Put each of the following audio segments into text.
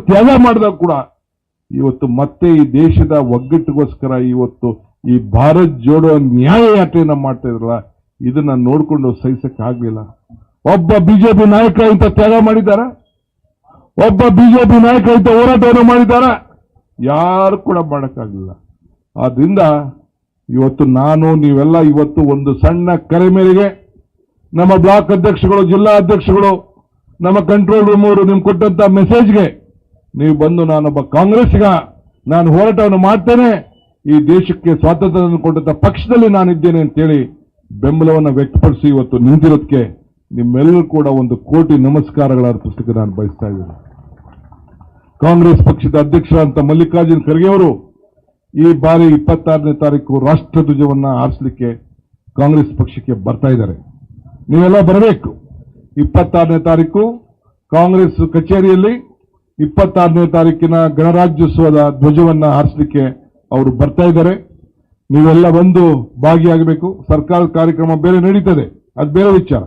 ತ್ಯಾಗ ಮಾಡಿದಾಗ ಕೂಡ ಇವತ್ತು ಮತ್ತೆ ಈ ದೇಶದ ಒಗ್ಗಟ್ಟಿಗೋಸ್ಕರ ಇವತ್ತು ಈ ಭಾರತ್ ಜೋಡೋ ನ್ಯಾಯ ಯಾತ್ರೆಯನ್ನ ಮಾಡ್ತಾ ಇದ್ರಲ್ಲ, ಇದನ್ನ ನೋಡ್ಕೊಂಡು ಸಹಿಸಕ್ಕಾಗ್ಲಿಲ್ಲ. ಒಬ್ಬ ಬಿಜೆಪಿ ನಾಯಕ ಇಂಥ ತ್ಯಾಗ ಮಾಡಿದ್ದಾರ? ಒಬ್ಬ ಬಿಜೆಪಿ ನಾಯಕ ಇಂಥ ಹೋರಾಟವನ್ನು ಮಾಡಿದ್ದಾರ? ಯಾರು ಕೂಡ ಮಾಡಕ್ಕಾಗಲಿಲ್ಲ. ಆದ್ರಿಂದ ಇವತ್ತು ನೀವೆಲ್ಲ ಇವತ್ತು ಒಂದು ಸಣ್ಣ ಕರೆ ಮೇರೆಗೆ ನಮ್ಮ ಬ್ಲಾಕ್ ಅಧ್ಯಕ್ಷಗಳು, ಜಿಲ್ಲಾ ಅಧ್ಯಕ್ಷಗಳು, ನಮ್ಮ ಕಂಟ್ರೋಲ್ ರೂಮ್ ಅವರು ನಿಮ್ಗೆ ಕೊಟ್ಟಂತ ಮೆಸೇಜ್ಗೆ ನೀವು ಬಂದು ನಾನೊಬ್ಬ ಕಾಂಗ್ರೆಸ್ಸಿಗ, ನಾನು ಹೋರಾಟವನ್ನು ಮಾಡ್ತೇನೆ, ಈ ದೇಶಕ್ಕೆ ಸ್ವಾತಂತ್ರ್ಯ ಕೊಟ್ಟಂತ ಪಕ್ಷದಲ್ಲಿ ನಾನಿದ್ದೇನೆ ಅಂತೇಳಿ ಬೆಂಬಲವನ್ನು ವ್ಯಕ್ತಪಡಿಸಿ ಇವತ್ತು ನಿಂತಿರೋದಕ್ಕೆ ನಿಮ್ಮೆಲ್ಲರೂ ಕೂಡ ಒಂದು ಕೋಟಿ ನಮಸ್ಕಾರಗಳ ಅರ್ಪಿಸಲಿಕ್ಕೆ ನಾನು ಬಯಸ್ತಾ ಇದ್ದೇನೆ. ಕಾಂಗ್ರೆಸ್ ಪಕ್ಷದ ಅಧ್ಯಕ್ಷರಾದಂತ ಮಲ್ಲಿಕಾರ್ಜುನ್ ಖರ್ಗೆ ಅವರು ಈ ಬಾರಿ 26ನೇ ತಾರೀಕು ರಾಷ್ಟ್ರಧ್ವಜವನ್ನ ಹಾರಿಸಲಿಕ್ಕೆ ಕಾಂಗ್ರೆಸ್ ಪಕ್ಷಕ್ಕೆ ಬರ್ತಾ ಇದ್ದಾರೆ. ನೀವೆಲ್ಲ ಬರಬೇಕು. 26ನೇ ತಾರೀಕು ಕಾಂಗ್ರೆಸ್ ಕಚೇರಿಯಲ್ಲಿ 26ನೇ ತಾರೀಕಿನ ಗಣರಾಜ್ಯೋತ್ಸವದ ಧ್ವಜವನ್ನ ಹಾರಿಸಲಿಕ್ಕೆ ಅವರು ಬರ್ತಾ ಇದ್ದಾರೆ. ನೀವೆಲ್ಲ ಬಂದು ಭಾಗಿಯಾಗಬೇಕು. ಸರ್ಕಾರದ ಕಾರ್ಯಕ್ರಮ ಬೇರೆ ನಡೀತದೆ, ಅದು ಬೇರೆ ವಿಚಾರ.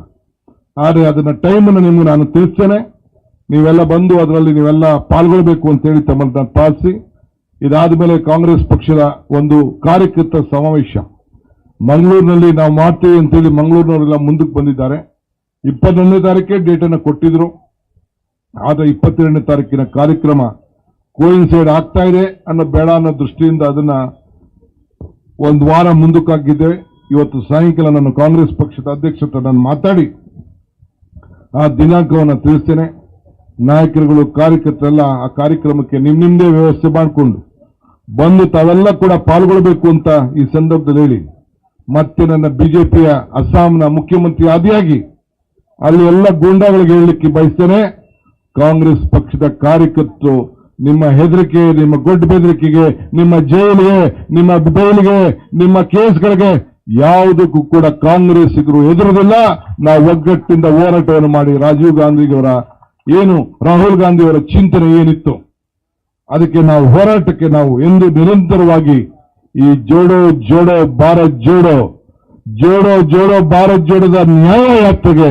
ಆದರೆ ಅದನ್ನ ಟೈಮ್ ಅನ್ನು ನಿಮ್ಗೆ ನಾನು ತಿಳಿಸ್ತೇನೆ. ನೀವೆಲ್ಲ ಬಂದು ಅದರಲ್ಲಿ ನೀವೆಲ್ಲ ಪಾಲ್ಗೊಳ್ಬೇಕು ಅಂತೇಳಿ ತಮ್ಮನ್ನು ನಾನು ಪಾಲಿಸಿ, ಇದಾದ ಮೇಲೆ ಕಾಂಗ್ರೆಸ್ ಪಕ್ಷದ ಒಂದು ಕಾರ್ಯಕರ್ತರ ಸಮಾವೇಶ ಮಂಗಳೂರಿನಲ್ಲಿ ನಾವು ಮಾಡ್ತೀವಿ ಅಂತೇಳಿ ಮಂಗಳೂರಿನವರೆಲ್ಲ ಮುಂದಕ್ಕೆ ಬಂದಿದ್ದಾರೆ. 21ನೇ ತಾರೀಕೆ ಡೇಟ್ ಅನ್ನು ಕೊಟ್ಟಿದ್ರು. ಆದ್ರೆ 22ನೇ ತಾರೀಕಿನ ಕಾರ್ಯಕ್ರಮ ಕೋಯಿನ್ಸೈಡ್ ಆಗ್ತಾ ಇದೆ ಅನ್ನೋ ಬೇಡ ಅನ್ನೋ ದೃಷ್ಟಿಯಿಂದ ಅದನ್ನ ಒಂದು ವಾರ ಮುಂದಕ್ಕೆ ಹಾಕಿದ್ದೇವೆ. ಇವತ್ತು ಸಾಯಂಕಾಲ ನಾನು ಕಾಂಗ್ರೆಸ್ ಪಕ್ಷದ ಅಧ್ಯಕ್ಷರ ನಾನು ಮಾತಾಡಿ ಆ ದಿನಾಂಕವನ್ನು ತಿಳಿಸ್ತೇನೆ. ನಾಯಕರುಗಳು, ಕಾರ್ಯಕರ್ತರೆಲ್ಲ ಆ ಕಾರ್ಯಕ್ರಮಕ್ಕೆ ನಿಮ್ದೇ ವ್ಯವಸ್ಥೆ ಮಾಡಿಕೊಂಡು ಬಂದು ತಾವೆಲ್ಲ ಕೂಡ ಪಾಲ್ಗೊಳ್ಳಬೇಕು ಅಂತ ಈ ಸಂದರ್ಭದಲ್ಲಿ ಹೇಳಿ, ಮತ್ತೆ ನನ್ನ ಬಿಜೆಪಿಯ ಅಸ್ಸಾಂನ ಮುಖ್ಯಮಂತ್ರಿ ಆದಿಯಾಗಿ ಅಲ್ಲಿ ಎಲ್ಲ ಗೂಂಡಾಗಳಿಗೆ ಹೇಳಲಿಕ್ಕೆ ಬಯಸ್ತೇನೆ, ಕಾಂಗ್ರೆಸ್ ಪಕ್ಷದ ಕಾರ್ಯಕರ್ತರು ನಿಮ್ಮ ಹೆದರಿಕೆ, ನಿಮ್ಮ ಗೊಡ್ಡ ಬೆದರಿಕೆಗೆ, ನಿಮ್ಮ ಜೈಲಿಗೆ, ನಿಮ್ಮ ಬೈಲಿಗೆ, ನಿಮ್ಮ ಕೇಸ್ಗಳಿಗೆ ಯಾವುದಕ್ಕೂ ಕೂಡ ಕಾಂಗ್ರೆಸ್ಸಿಗರು ಎದುರುದಿಲ್ಲ. ನಾವು ಒಗ್ಗಟ್ಟಿಂದ ಹೋರಾಟವನ್ನು ಮಾಡಿ ರಾಜೀವ್ ಗಾಂಧಿಯವರ ಏನು, ರಾಹುಲ್ ಗಾಂಧಿಯವರ ಚಿಂತನೆ ಏನಿತ್ತು ಅದಕ್ಕೆ ನಾವು ಹೋರಾಟಕ್ಕೆ ನಾವು ಎಂದು ನಿರಂತರವಾಗಿ ಈ ಜೋಡೋ ಜೋಡೋ ಭಾರತ್ ಜೋಡೋ, ಜೋಡೋ ಜೋಡೋ ಭಾರತ್ ಜೋಡೋದ ನ್ಯಾಯ ಯಾತ್ರೆಗೆ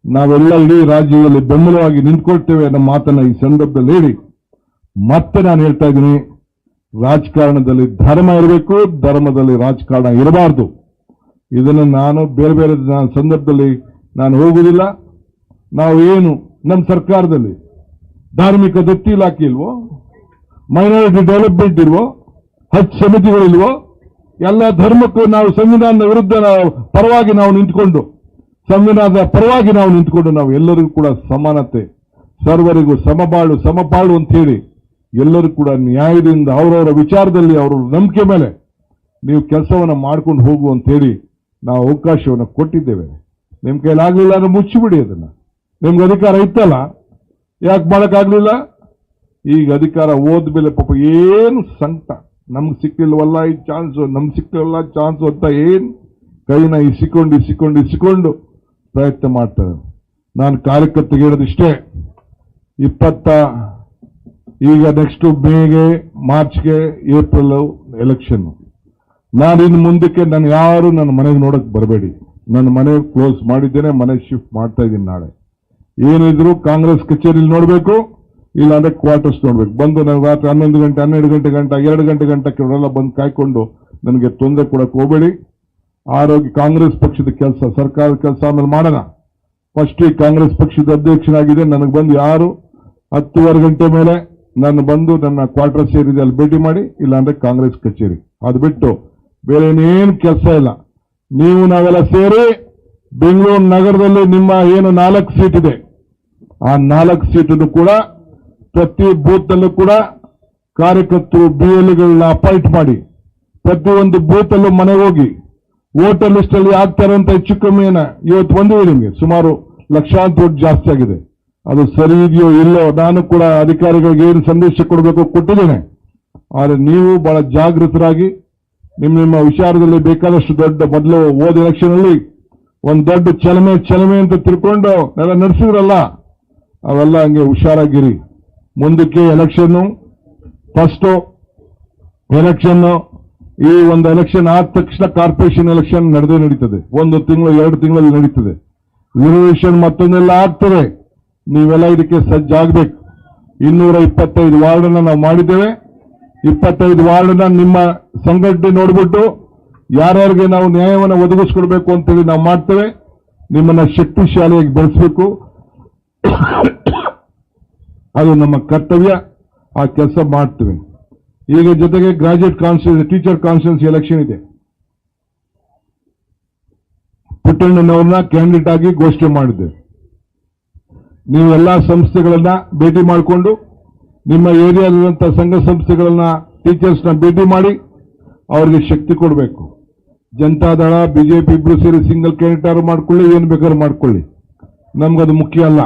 ನಾವೆಲ್ಲ ಇಡೀ ರಾಜ್ಯದಲ್ಲಿ ಬೆಂಬಲವಾಗಿ ನಿಂತ್ಕೊಳ್ತೇವೆ ಅನ್ನೋ ಮಾತನ್ನ ಈ ಸಂದರ್ಭದಲ್ಲಿ ಹೇಳಿ ಮತ್ತೆ ನಾನು ಹೇಳ್ತಾ ಇದ್ದೀನಿ, ರಾಜಕಾರಣದಲ್ಲಿ ಧರ್ಮ ಇರಬೇಕು, ಧರ್ಮದಲ್ಲಿ ರಾಜಕಾರಣ ಇರಬಾರದು. ಇದನ್ನು ನಾನು ಬೇರೆ ಬೇರೆ ಸಂದರ್ಭದಲ್ಲಿ ನಾನು ಹೋಗುವುದಿಲ್ಲ. ನಾವು ಏನು ನಮ್ಮ ಸರ್ಕಾರದಲ್ಲಿ ಧಾರ್ಮಿಕ ದತ್ತಿ ಇಲಾಖೆ ಇಲ್ವೋ, ಮೈನಾರಿಟಿ ಡೆವಲಪ್ಮೆಂಟ್ ಇಲ್ವೋ, ಹಜ್ ಸಮಿತಿಗಳಿಲ್ವೋ? ಎಲ್ಲ ಧರ್ಮಕ್ಕೂ ನಾವು ಸಂವಿಧಾನದ ವಿರುದ್ಧ ಪರವಾಗಿ ನಾವು ನಿಂತ್ಕೊಂಡು, ಸಂವಿಧಾನದ ಪರವಾಗಿ ನಾವು ನಿಂತ್ಕೊಂಡು ನಾವು ಎಲ್ಲರಿಗೂ ಕೂಡ ಸಮಾನತೆ, ಸರ್ವರಿಗೂ ಸಮಪಾಳು ಅಂತ ಹೇಳಿ ಎಲ್ಲರೂ ಕೂಡ ನ್ಯಾಯದಿಂದ ಅವರವರ ವಿಚಾರದಲ್ಲಿ ಅವರ ನಂಬಿಕೆ ಮೇಲೆ ನೀವು ಕೆಲಸವನ್ನು ಮಾಡ್ಕೊಂಡು ಹೋಗು ಅಂತ ಹೇಳಿ ನಾವು ಅವಕಾಶವನ್ನು ಕೊಟ್ಟಿದ್ದೇವೆ. ನಿಮ್ ಕೈಲಾಗಲಿಲ್ಲ ಅಂದ್ರೆ ಮುಚ್ಚಿಬಿಡಿ ಅದನ್ನ. ನಿಮ್ಗೆ ಅಧಿಕಾರ ಇತ್ತಲ್ಲ, ಯಾಕೆ ಮಾಡಕ್ಕಾಗ್ಲಿಲ್ಲ? ಈಗ ಅಧಿಕಾರ ಹೋದ್ಮೇಲೆ ಪಾಪ ಏನು ಸಂಕಟ, ನಮ್ಗೆ ಸಿಕ್ಕಿಲ್ವಲ್ಲ ಈ ಚಾನ್ಸ್, ನಮ್ಗೆ ಸಿಕ್ಕಿಲ್ಲ ಚಾನ್ಸ್ ಅಂತ ಏನ್ ಕೈನ ಇಸಿಕೊಂಡು ಪ್ರಯತ್ನ ಮಾಡ್ತಾರೆ. ನಾನು ಕಾರ್ಯಕರ್ತರಿಗೆ ಹೇಳೋದಿಷ್ಟೇ, ಈಗ ನೆಕ್ಸ್ಟ್ ಮೇಗೆ, ಮಾರ್ಚ್ಗೆ, ಏಪ್ರಿಲ್ ಎಲೆಕ್ಷನ್. ನಾನಿನ್ನು ಮುಂದಕ್ಕೆ ಯಾರು ನನ್ನ ಮನೆಗೆ ನೋಡಕ್ ಬರಬೇಡಿ. ನನ್ನ ಮನೆ ಕ್ಲೋಸ್ ಮಾಡಿದ್ದೇನೆ, ಮನೆ ಶಿಫ್ಟ್ ಮಾಡ್ತಾ ಇದ್ದೀನಿ. ನಾಳೆ ಏನಿದ್ರು ಕಾಂಗ್ರೆಸ್ ಕಚೇರಿಯಲ್ಲಿ ನೋಡಬೇಕು, ಇಲ್ಲಾಂದ್ರೆ ಕ್ವಾರ್ಟರ್ಸ್ ನೋಡ್ಬೇಕು. ಬಂದು ನನಗೆ ರಾತ್ರಿ 11 ಗಂಟೆ, 12 ಗಂಟೆ, 2 ಗಂಟೆ ಇವರೆಲ್ಲ ಬಂದು ಕಾಯ್ಕೊಂಡು ನನಗೆ ತೊಂದರೆ ಕೊಡಕ್ಕೆ ಹೋಗಬೇಡಿ. ಆರೋಗ್ಯ ಕಾಂಗ್ರೆಸ್ ಪಕ್ಷದ ಕೆಲಸ, ಸರ್ಕಾರದ ಕೆಲಸ ಆಮೇಲೆ ಮಾಡೋಣ. ಫಸ್ಟ್ ಈ ಕಾಂಗ್ರೆಸ್ ಪಕ್ಷದ ಅಧ್ಯಕ್ಷನಾಗಿದೆ. ನನಗೆ ಬಂದು ಯಾರು 10:15 ಗಂಟೆ ಮೇಲೆ ನಾನು ಬಂದು ನನ್ನ ಕ್ವಾರ್ಟರ್ಸ್ ಏರಿದೆ ಅಲ್ಲಿ ಭೇಟಿ ಮಾಡಿ, ಇಲ್ಲಾಂದ್ರೆ ಕಾಂಗ್ರೆಸ್ ಕಚೇರಿ. ಅದು ಬಿಟ್ಟು ಬೇರೆ ಏನೇನು ಕೆಲಸ ಇಲ್ಲ. ನೀವು ನಾವೆಲ್ಲ ಸೇರಿ ಬೆಂಗಳೂರು ನಗರದಲ್ಲಿ ನಿಮ್ಮ ಏನು 4 ಸೀಟ್ ಇದೆ, ಆ 4 ಸೀಟನ್ನು ಕೂಡ ಪ್ರತಿ ಬೂತ್ ಅಲ್ಲೂ ಕೂಡ ಕಾರ್ಯಕರ್ತರು BLಗಳನ್ನ ಅಪಾಯಿಂಟ್ ಮಾಡಿ ಪ್ರತಿಯೊಂದು ಬೂತ್ ಅಲ್ಲೂ ಮನೆಗೆ ಹೋಗಿ ವೋಟರ್ ಲಿಸ್ಟ್ ಅಲ್ಲಿ ಆಗ್ತಾರಂತ ಹೆಚ್ಚು ಕಮ್ಮಿಯನ್ನ ಇವತ್ತು ಬಂದಿದೆ. ನಿಮಗೆ ಸುಮಾರು ಲಕ್ಷಾಂತರ ವೋಟ್ ಜಾಸ್ತಿ ಆಗಿದೆ. ಅದು ಸರಿ ಇದೆಯೋ ಇಲ್ಲೋ ನಾನು ಕೂಡ ಅಧಿಕಾರಿಗಳಿಗೆ ಏನು ಸಂದೇಶ ಕೊಡಬೇಕು ಕೊಟ್ಟಿದ್ದೇನೆ. ಆದರೆ ನೀವು ಬಹಳ ಜಾಗೃತರಾಗಿ ನಿಮ್ಮ ವಿಚಾರದಲ್ಲಿ ಬೇಕಾದಷ್ಟು ದೊಡ್ಡ ಮೊದಲು ಹೋದ ಎಲೆಕ್ಷನ್ ಅಲ್ಲಿ ಒಂದು ದೊಡ್ಡ ಚಲಮೆ ಅಂತ ತಿಳ್ಕೊಂಡು ಎಲ್ಲ ನಡೆಸಿದ್ರಲ್ಲ, ಅವೆಲ್ಲ ಹಂಗೆ ಹುಷಾರಾಗಿರಿ. ಮುಂದಕ್ಕೆ ಎಲೆಕ್ಷನ್, ಫಸ್ಟ್ ಎಲೆಕ್ಷನ್, ಈ ಒಂದು ಎಲೆಕ್ಷನ್ ಆದ ತಕ್ಷಣ ಕಾರ್ಪೊರೇಷನ್ ಎಲೆಕ್ಷನ್ ನಡೀತದೆ. 1 ತಿಂಗಳು 2 ತಿಂಗಳಲ್ಲಿ ನಡೀತದೆ. ರಿಸರ್ವೇಷನ್ ಮತ್ತೊಂದೆಲ್ಲ ಆಗ್ತದೆ. ನೀವೆಲ್ಲ ಇದಕ್ಕೆ ಸಜ್ಜಾಗಬೇಕು. 225 ವಾರ್ಡನ್ನ ನಾವು ಮಾಡಿದ್ದೇವೆ. 25 ವಾರ್ಡ್ನ ನಿಮ್ಮ ಸಂಘಟನೆ ನೋಡ್ಬಿಟ್ಟು ಯಾರ್ಯಾರಿಗೆ ನಾವು ನ್ಯಾಯವನ್ನು ಒದಗಿಸ್ಕೊಡ್ಬೇಕು ಅಂತೇಳಿ ನಾವು ಮಾಡ್ತೇವೆ. ನಿಮ್ಮನ್ನ ಶಕ್ತಿಶಾಲಿಯಾಗಿ ಬೆಳೆಸಬೇಕು, ಅದು ನಮ್ಮ ಕರ್ತವ್ಯ. ಆ ಕೆಲಸ ಮಾಡ್ತೇವೆ. ಈಗ ಜೊತೆಗೆ graduate constituency, teacher constituency election ಇದೆ. ಪುಟ್ಟಣ್ಣನವ್ರನ್ನ ಕ್ಯಾಂಡಿಡೇಟ್ ಆಗಿ ಘೋಷಣೆ ಮಾಡಿದ್ದೆ. ನೀವು ಎಲ್ಲಾ ಸಂಸ್ಥೆಗಳನ್ನ ಭೇಟಿ ಮಾಡಿಕೊಂಡು ನಿಮ್ಮ ಏರಿಯಾದಲ್ಲಿರುವಂತಹ ಸಂಘ ಸಂಸ್ಥೆಗಳನ್ನ, ಟೀಚರ್ಸ್ನ ಭೇಟಿ ಮಾಡಿ ಅವರಿಗೆ ಶಕ್ತಿ ಕೊಡಬೇಕು. ಜನತಾದಳ, ಬಿಜೆಪಿ ಇಬ್ರು ಸೇರಿ ಸಿಂಗಲ್ ಕ್ಯಾಂಡಿಡೇಟ್ ಮಾಡ್ಕೊಳ್ಳಿ, ಏನು ಬೇಕಾದ್ರೂ ಮಾಡ್ಕೊಳ್ಳಿ, ನಮ್ಗದು ಮುಖ್ಯ ಅಲ್ಲ.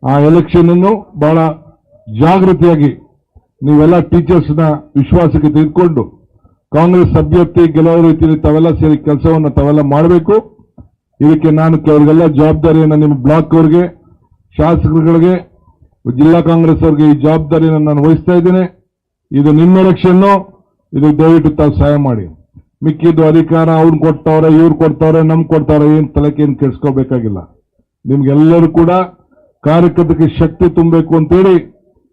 ಆ ಎಲೆಕ್ಷನ್ ಅನ್ನು ಬಹಳ ಜಾಗೃತಿಯಾಗಿ ನೀವೆಲ್ಲ ಟೀಚರ್ಸ್ನ ವಿಶ್ವಾಸಕ್ಕೆ ತೆಗೆದುಕೊಂಡು ಕಾಂಗ್ರೆಸ್ ಅಭ್ಯರ್ಥಿ ಗೆಲ್ಲುವ ರೀತಿಯಲ್ಲಿ ತಾವೆಲ್ಲ ಸೇರಿ ಕೆಲಸವನ್ನು ತಾವೆಲ್ಲ ಮಾಡಬೇಕು. ಇದಕ್ಕೆ ನಾನು ಕೆಲವರಿಗೆಲ್ಲ ಜವಾಬ್ದಾರಿಯನ್ನು ನಿಮ್ಮ ಬ್ಲಾಕ್ ಅವರಿಗೆ, ಶಾಸಕರುಗಳಿಗೆ, ಜಿಲ್ಲಾ ಕಾಂಗ್ರೆಸ್ ಅವರಿಗೆ ಈ ಜವಾಬ್ದಾರಿಯನ್ನು ನಾನು ವಹಿಸ್ತಾ ಇದ್ದೇನೆ. ಇದು ನಿಮ್ಮ ಎಲೆಕ್ಷನ್ನು, ಇದು ದಯವಿಟ್ಟು ತಾವು ಸಹಾಯ ಮಾಡಿ. ಮಿಕ್ಕಿದ್ದು ಅಧಿಕಾರ ಅವ್ರು ಕೊಡ್ತಾವ್ರೆ, ಇವ್ರು ಕೊಡ್ತಾವ್ರೆ, ನಮ್ಗೆ ಕೊಡ್ತಾವ್ರೆ, ಏನ್ ತಲೆಗೆ ಏನು ಕೆಡಿಸ್ಕೋಬೇಕಾಗಿಲ್ಲ. ನಿಮ್ಗೆಲ್ಲರೂ ಕೂಡ ಕಾರ್ಯಕರ್ತಕ್ಕೆ ಶಕ್ತಿ ತುಂಬಬೇಕು ಅಂತೇಳಿ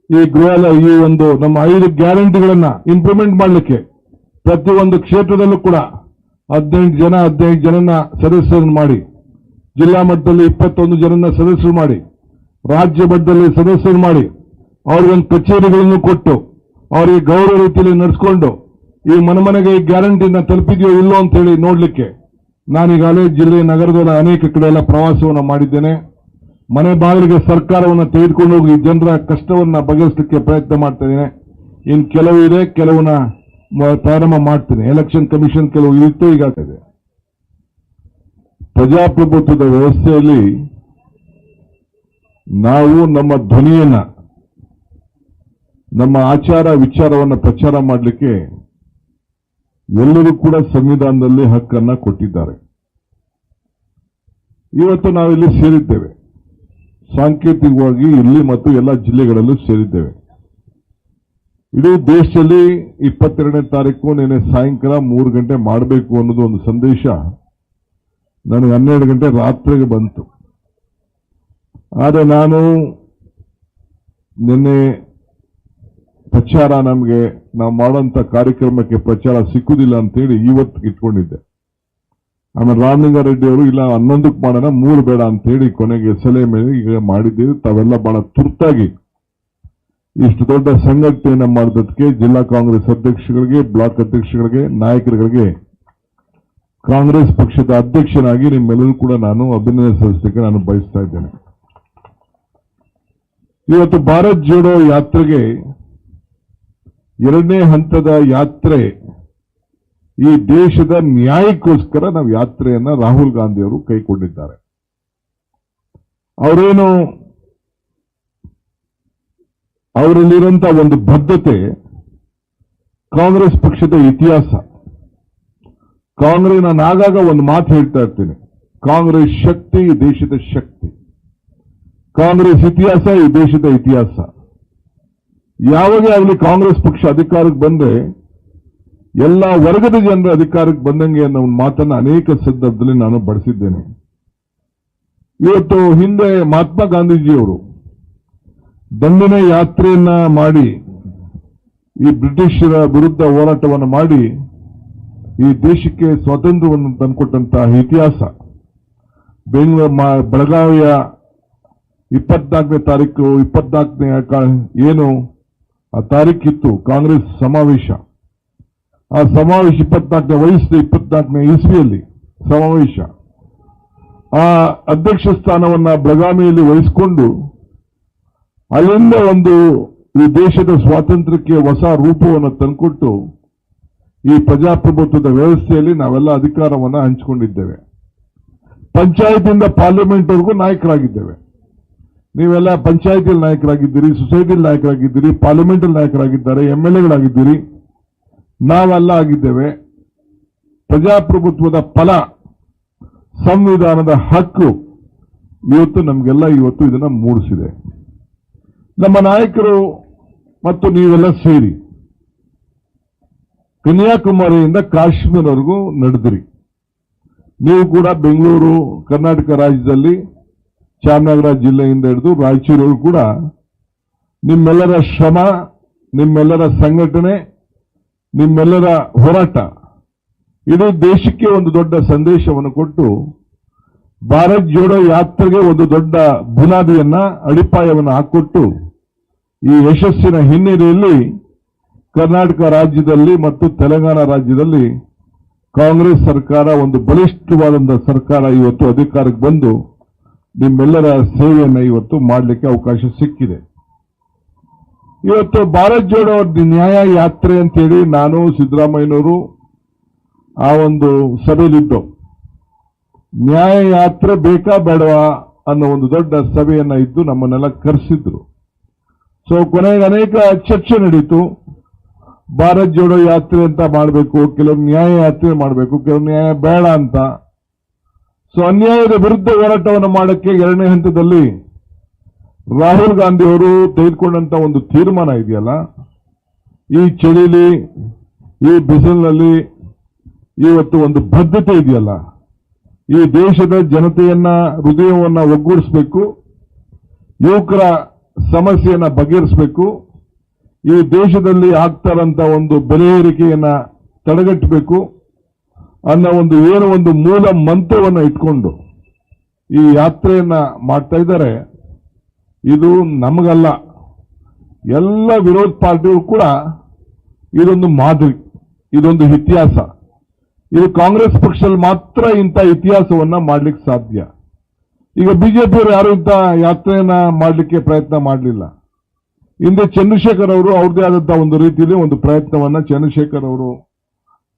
ಈ ಒಂದು ನಮ್ಮ 5 ಗ್ಯಾರಂಟಿಗಳನ್ನ ಇಂಪ್ಲಿಮೆಂಟ್ ಮಾಡಲಿಕ್ಕೆ ಪ್ರತಿಯೊಂದು ಕ್ಷೇತ್ರದಲ್ಲೂ ಕೂಡ 15 ಜನನ ಸದಸ್ಯರನ್ನು ಮಾಡಿ, ಜಿಲ್ಲಾ ಮಟ್ಟದಲ್ಲಿ 21 ಜನನ ಸದಸ್ಯರು ಮಾಡಿ, ರಾಜ್ಯ ಮಟ್ಟದಲ್ಲಿ ಸದಸ್ಯರು ಮಾಡಿ, ಅವ್ರಿಗೊಂದು ಕಚೇರಿಗಳನ್ನು ಕೊಟ್ಟು ಅವರಿಗೆ ಗೌರವ ರೀತಿಯಲ್ಲಿ ನಡೆಸಿಕೊಂಡು ಈ ಮನೆಗೆ ಈ ಗ್ಯಾರಂಟಿನ ತಲುಪಿದೆಯೋ ಇಲ್ಲೋ ಅಂತ ಹೇಳಿ ನೋಡ್ಲಿಕ್ಕೆ ನಾನೀಗಾಗಲೇ ಜಿಲ್ಲೆ, ನಗರದ ಅನೇಕ ಕಡೆ ಎಲ್ಲ ಪ್ರವಾಸವನ್ನು ಮಾಡಿದ್ದೇನೆ. ಮನೆ ಬಾಗಿಲಿಗೆ ಸರ್ಕಾರವನ್ನು ತೆಗೆದುಕೊಂಡು ಹೋಗಿ ಜನರ ಕಷ್ಟವನ್ನ ಬಗೆಹರಿಸಲಿಕ್ಕೆ ಪ್ರಯತ್ನ ಮಾಡ್ತಾ ಇದ್ದೇನೆ. ಇನ್ನು ಕೆಲವು ಇದೆ, ಕೆಲವನ್ನ ಪ್ರಾರಂಭ ಮಾಡ್ತೀನಿ. ಎಲೆಕ್ಷನ್ ಕಮಿಷನ್ ಕೆಲವು ಇರುತ್ತೆ, ಈಗಾಗಿದೆ. ಪ್ರಜಾಪ್ರಭುತ್ವದ ವ್ಯವಸ್ಥೆಯಲ್ಲಿ ನಾವು ನಮ್ಮ ಧ್ವನಿಯನ್ನ, ನಮ್ಮ ಆಚಾರ ವಿಚಾರವನ್ನು ಪ್ರಚಾರ ಮಾಡಲಿಕ್ಕೆ ಎಲ್ಲರೂ ಕೂಡ ಸಂವಿಧಾನದಲ್ಲಿ ಹಕ್ಕನ್ನ ಕೊಟ್ಟಿದ್ದಾರೆ. ಇವತ್ತು ನಾವಿಲ್ಲಿ ಸೇರಿದ್ದೇವೆ, ಸಾಂಕೇತಿಕವಾಗಿ ಇಲ್ಲಿ ಮತ್ತು ಎಲ್ಲ ಜಿಲ್ಲೆಗಳಲ್ಲೂ ಸೇರಿದ್ದೇವೆ. ಇಡೀ ದೇಶದಲ್ಲಿ 22ನೇ ತಾರೀಕು ನಿನ್ನೆ ಸಾಯಂಕಾಲ 3 ಗಂಟೆ ಮಾಡಬೇಕು ಅನ್ನೋದು ಒಂದು ಸಂದೇಶ ನನಗೆ 12 ಗಂಟೆ ರಾತ್ರಿಗೆ ಬಂತು. ಆದರೆ ನಾನು ನಿನ್ನೆ ಪ್ರಚಾರ ನಾವು ಮಾಡುವಂತ ಕಾರ್ಯಕ್ರಮಕ್ಕೆ ಪ್ರಚಾರ ಸಿಕ್ಕುದಿಲ್ಲ ಅಂತೇಳಿ ಇವತ್ತು ಇಟ್ಕೊಂಡಿದ್ದೆ. ಆಮೇಲೆ ರಾಮಲಿಂಗಾರೆಡ್ಡಿ ಅವರು ಇಲ್ಲ 11ಕ್ಕೆ ಮಾಡೋಣ, 3 ಬೇಡ ಅಂತೇಳಿ ಕೊನೆಗೆ ಸಲಹೆ ಮೇಲೆ ಈಗ ಮಾಡಿದ್ದೀವಿ. ತಾವೆಲ್ಲ ಬಹಳ ತುರ್ತಾಗಿ ಇಷ್ಟು ದೊಡ್ಡ ಸಂಘಟನೆಯನ್ನ ಮಾಡೋದಕ್ಕೆ ಜಿಲ್ಲಾ ಕಾಂಗ್ರೆಸ್ ಅಧ್ಯಕ್ಷಗಳಿಗೆ, ಬ್ಲಾಕ್ ಅಧ್ಯಕ್ಷಗಳಿಗೆ, ನಾಯಕರುಗಳಿಗೆ, ಕಾಂಗ್ರೆಸ್ ಪಕ್ಷದ ಅಧ್ಯಕ್ಷನಾಗಿ ನಿಮ್ಮೆಲ್ಲರೂ ಕೂಡ ನಾನು ಅಭಿನಂದನೆ ಸಲ್ಲಿಸಲಿಕ್ಕೆ ನಾನು ಬಯಸ್ತಾ ಇದ್ದೇನೆ. ಇವತ್ತು ಭಾರತ್ ಜೋಡೋ ಯಾತ್ರೆಗೆ 2ನೇ ಹಂತದ ಯಾತ್ರೆ, ಈ ದೇಶದ ನ್ಯಾಯಕ್ಕೋಸ್ಕರ ನಾವು ಯಾತ್ರೆಯನ್ನ ರಾಹುಲ್ ಗಾಂಧಿ ಅವರು ಕೈಗೊಂಡಿದ್ದಾರೆ. ಅವರೇನು ಅವರಲ್ಲಿರುವಂತಹ ಒಂದು ಬದ್ಧತೆ ಕಾಂಗ್ರೆಸ್ ಪಕ್ಷದ ಇತಿಹಾಸ. ಕಾಂಗ್ರೆಸ್, ನಾನು ಆಗಾಗ ಒಂದು ಮಾತು ಹೇಳ್ತಾ ಇರ್ತೀನಿ, ಕಾಂಗ್ರೆಸ್ ಶಕ್ತಿ ಈ ದೇಶದ ಶಕ್ತಿ, ಕಾಂಗ್ರೆಸ್ ಇತಿಹಾಸ ಈ ದೇಶದ ಇತಿಹಾಸ. ಯಾವಾಗ ಆಗಲಿ ಕಾಂಗ್ರೆಸ್ ಪಕ್ಷ ಅಧಿಕಾರಕ್ಕೆ ಬಂದ್ರೆ ಎಲ್ಲ ವರ್ಗದ ಜನರ ಅಧಿಕಾರಕ್ಕೆ ಬಂದಂಗೆ ಅನ್ನೋ ಒಂದು ಮಾತನ್ನ ಅನೇಕ ಸಂದರ್ಭದಲ್ಲಿ ನಾನು ಬಳಸಿದ್ದೇನೆ. ಇವತ್ತು ಹಿಂದೆ ಮಹಾತ್ಮ ಗಾಂಧೀಜಿಯವರು ದಂಡಿನ ಯಾತ್ರೆಯನ್ನ ಮಾಡಿ ಈ ಬ್ರಿಟಿಷರ ವಿರುದ್ಧ ಹೋರಾಟವನ್ನು ಮಾಡಿ ಈ ದೇಶಕ್ಕೆ ಸ್ವಾತಂತ್ರ್ಯವನ್ನು ತಂದುಕೊಟ್ಟಂತಹ ಇತಿಹಾಸ. ಬೆಳಗಾವಿಯ 24ನೇ ತಾರೀಕು, 24ನೇ ಏನು ಆ ತಾರೀಕಿತ್ತು ಕಾಂಗ್ರೆಸ್ ಸಮಾವೇಶ. ಆ ಸಮಾವೇಶ 24ನೇ ಇಸ್ವಿಯಲ್ಲಿ ಸಮಾವೇಶ. ಆ ಅಧ್ಯಕ್ಷ ಸ್ಥಾನವನ್ನ ಬೆಳಗಾವಿಯಲ್ಲಿ ವಹಿಸಿಕೊಂಡು ಅಲ್ಲಿಂದ ಈ ದೇಶದ ಸ್ವಾತಂತ್ರ್ಯಕ್ಕೆ ಹೊಸ ರೂಪವನ್ನು ತಂದುಕೊಟ್ಟು ಈ ಪ್ರಜಾಪ್ರಭುತ್ವದ ವ್ಯವಸ್ಥೆಯಲ್ಲಿ ನಾವೆಲ್ಲ ಅಧಿಕಾರವನ್ನು ಹಂಚಿಕೊಂಡಿದ್ದೇವೆ. ಪಂಚಾಯತಿಯಿಂದ ಪಾರ್ಲಿಮೆಂಟ್ವರೆಗೂ ನಾಯಕರಾಗಿದ್ದೇವೆ. ನೀವೆಲ್ಲ ಪಂಚಾಯತಿಯಲ್ಲಿ ನಾಯಕರಾಗಿದ್ದೀರಿ, ಸೊಸೈಟಿಯಲ್ಲಿ ನಾಯಕರಾಗಿದ್ದೀರಿ, ಪಾರ್ಲಿಮೆಂಟಲ್ಲಿ ನಾಯಕರಾಗಿದ್ದಾರೆ, MLAಗಳಾಗಿದ್ದೀರಿ, ನಾವೆಲ್ಲ ಆಗಿದ್ದೇವೆ. ಪ್ರಜಾಪ್ರಭುತ್ವದ ಫಲ, ಸಂವಿಧಾನದ ಹಕ್ಕು ಇವತ್ತು ನಮಗೆಲ್ಲ ಇದನ್ನ ಮೂಡಿಸಿದೆ. ನಮ್ಮ ನಾಯಕರು ಮತ್ತು ನೀವೆಲ್ಲ ಸೇರಿ ಕನ್ಯಾಕುಮಾರಿಯಿಂದ ಕಾಶ್ಮೀರವರೆಗೂ ನಡೆದಿರಿ. ನೀವು ಕೂಡ ಬೆಂಗಳೂರು, ಕರ್ನಾಟಕ ರಾಜ್ಯದಲ್ಲಿ ಚಾಮರಾಜನಗರ ಜಿಲ್ಲೆಯಿಂದ ಹಿಡಿದು ರಾಯಚೂರು ಕೂಡ ನಿಮ್ಮೆಲ್ಲರ ಶ್ರಮ, ನಿಮ್ಮೆಲ್ಲರ ಸಂಘಟನೆ, ನಿಮ್ಮೆಲ್ಲರ ಹೋರಾಟ ಇದು ದೇಶಕ್ಕೆ ಒಂದು ದೊಡ್ಡ ಸಂದೇಶವನ್ನು ಕೊಟ್ಟು ಭಾರತ್ ಜೋಡೋ ಯಾತ್ರೆಗೆ ಒಂದು ದೊಡ್ಡ ಬುನಾದಿಯನ್ನ, ಅಡಿಪಾಯವನ್ನು ಹಾಕೊಟ್ಟು ಈ ಯಶಸ್ಸಿನ ಹಿನ್ನೆಲೆಯಲ್ಲಿ ಕರ್ನಾಟಕ ರಾಜ್ಯದಲ್ಲಿ ಮತ್ತು ತೆಲಂಗಾಣ ರಾಜ್ಯದಲ್ಲಿ ಕಾಂಗ್ರೆಸ್ ಸರ್ಕಾರ ಒಂದು ಬಲಿಷ್ಠವಾದಂತಹ ಸರ್ಕಾರ ಇವತ್ತು ಅಧಿಕಾರಕ್ಕೆ ಬಂದು ನಿಮ್ಮೆಲ್ಲರ ಸೇವೆಯನ್ನು ಇವತ್ತು ಮಾಡಲಿಕ್ಕೆ ಅವಕಾಶ ಸಿಕ್ಕಿದೆ. ಇವತ್ತು ಭಾರತ್ ಜೋಡೋ ನ್ಯಾಯ ಯಾತ್ರೆ ಅಂತೇಳಿ ನಾನು ಸಿದ್ದರಾಮಯ್ಯನವರು ಆ ಒಂದು ಸಭೆಯಲ್ಲಿದ್ದು ನ್ಯಾಯ ಯಾತ್ರೆ ಬೇಕಾ ಬೇಡವಾ ಅನ್ನೋ ಒಂದು ದೊಡ್ಡ ಸಭೆಯನ್ನ ಇದ್ದು ನಮ್ಮನ್ನೆಲ್ಲ ಕರೆಸಿದ್ರು. ಸೊ ಕೊನೆಗೆ ಅನೇಕ ಚರ್ಚೆ ನಡೀತು. ಭಾರತ್ ಜೋಡೋ ಯಾತ್ರೆ ಅಂತ ಮಾಡಬೇಕು, ಕೆಲವು ನ್ಯಾಯ ಯಾತ್ರೆ ಮಾಡಬೇಕು, ಕೆಲವು ನ್ಯಾಯ ಬೇಡ ಅಂತ. ಸೊ ಅನ್ಯಾಯದ ವಿರುದ್ಧ ಹೋರಾಟವನ್ನು ಮಾಡಕ್ಕೆ ಎರಡನೇ ಹಂತದಲ್ಲಿ ರಾಹುಲ್ ಗಾಂಧಿ ಅವರು ತೆಗೆದುಕೊಂಡಂತ ಒಂದು ತೀರ್ಮಾನ ಇದೆಯಲ್ಲ, ಈ ಚಳಿಲಿ ಈ ಬಿಸಿಲಿನಲ್ಲಿ ಇವತ್ತು ಒಂದು ಬದ್ಧತೆ ಇದೆಯಲ್ಲ, ಈ ದೇಶದ ಜನತೆಯನ್ನ ಹೃದಯವನ್ನ ಒಗ್ಗೂಡಿಸಬೇಕು, ಯುವಕರ ಸಮಸ್ಯೆಯನ್ನ ಬಗೆಹರಿಸಬೇಕು, ಈ ದೇಶದಲ್ಲಿ ಆಗ್ತಾರಂತ ಒಂದು ಬೆಲೆ ಏರಿಕೆಯನ್ನ ತಡೆಗಟ್ಟಬೇಕು ಅನ್ನೋ ಒಂದು ಮೂಲ ಮಂತ್ರವನ್ನು ಇಟ್ಕೊಂಡು ಈ ಯಾತ್ರೆಯನ್ನ ಮಾಡ್ತಾ ಇದ್ದಾರೆ. ಇದು ನಮಗಲ್ಲ, ಎಲ್ಲ ವಿರೋಧ ಪಾರ್ಟಿಗಳು ಕೂಡ ಇದೊಂದು ಮಾದರಿ, ಇದೊಂದು ಇತಿಹಾಸ. ಇದು ಕಾಂಗ್ರೆಸ್ ಪಕ್ಷದಲ್ಲಿ ಮಾತ್ರ ಇಂಥ ಇತಿಹಾಸವನ್ನ ಮಾಡ್ಲಿಕ್ಕೆ ಸಾಧ್ಯ. ಈಗ ಬಿಜೆಪಿಯವರು ಯಾರು ಇಂಥ ಯಾತ್ರೆಯನ್ನ ಮಾಡಲಿಕ್ಕೆ ಪ್ರಯತ್ನ ಮಾಡಲಿಲ್ಲ. ಹಿಂದೆ ಚಂದ್ರಶೇಖರ್ ಅವರು ಅವ್ರದೇ ಆದಂತಹ ಒಂದು ರೀತಿಯಲ್ಲಿ ಒಂದು ಪ್ರಯತ್ನವನ್ನ ಚಂದ್ರಶೇಖರ್ ಅವರು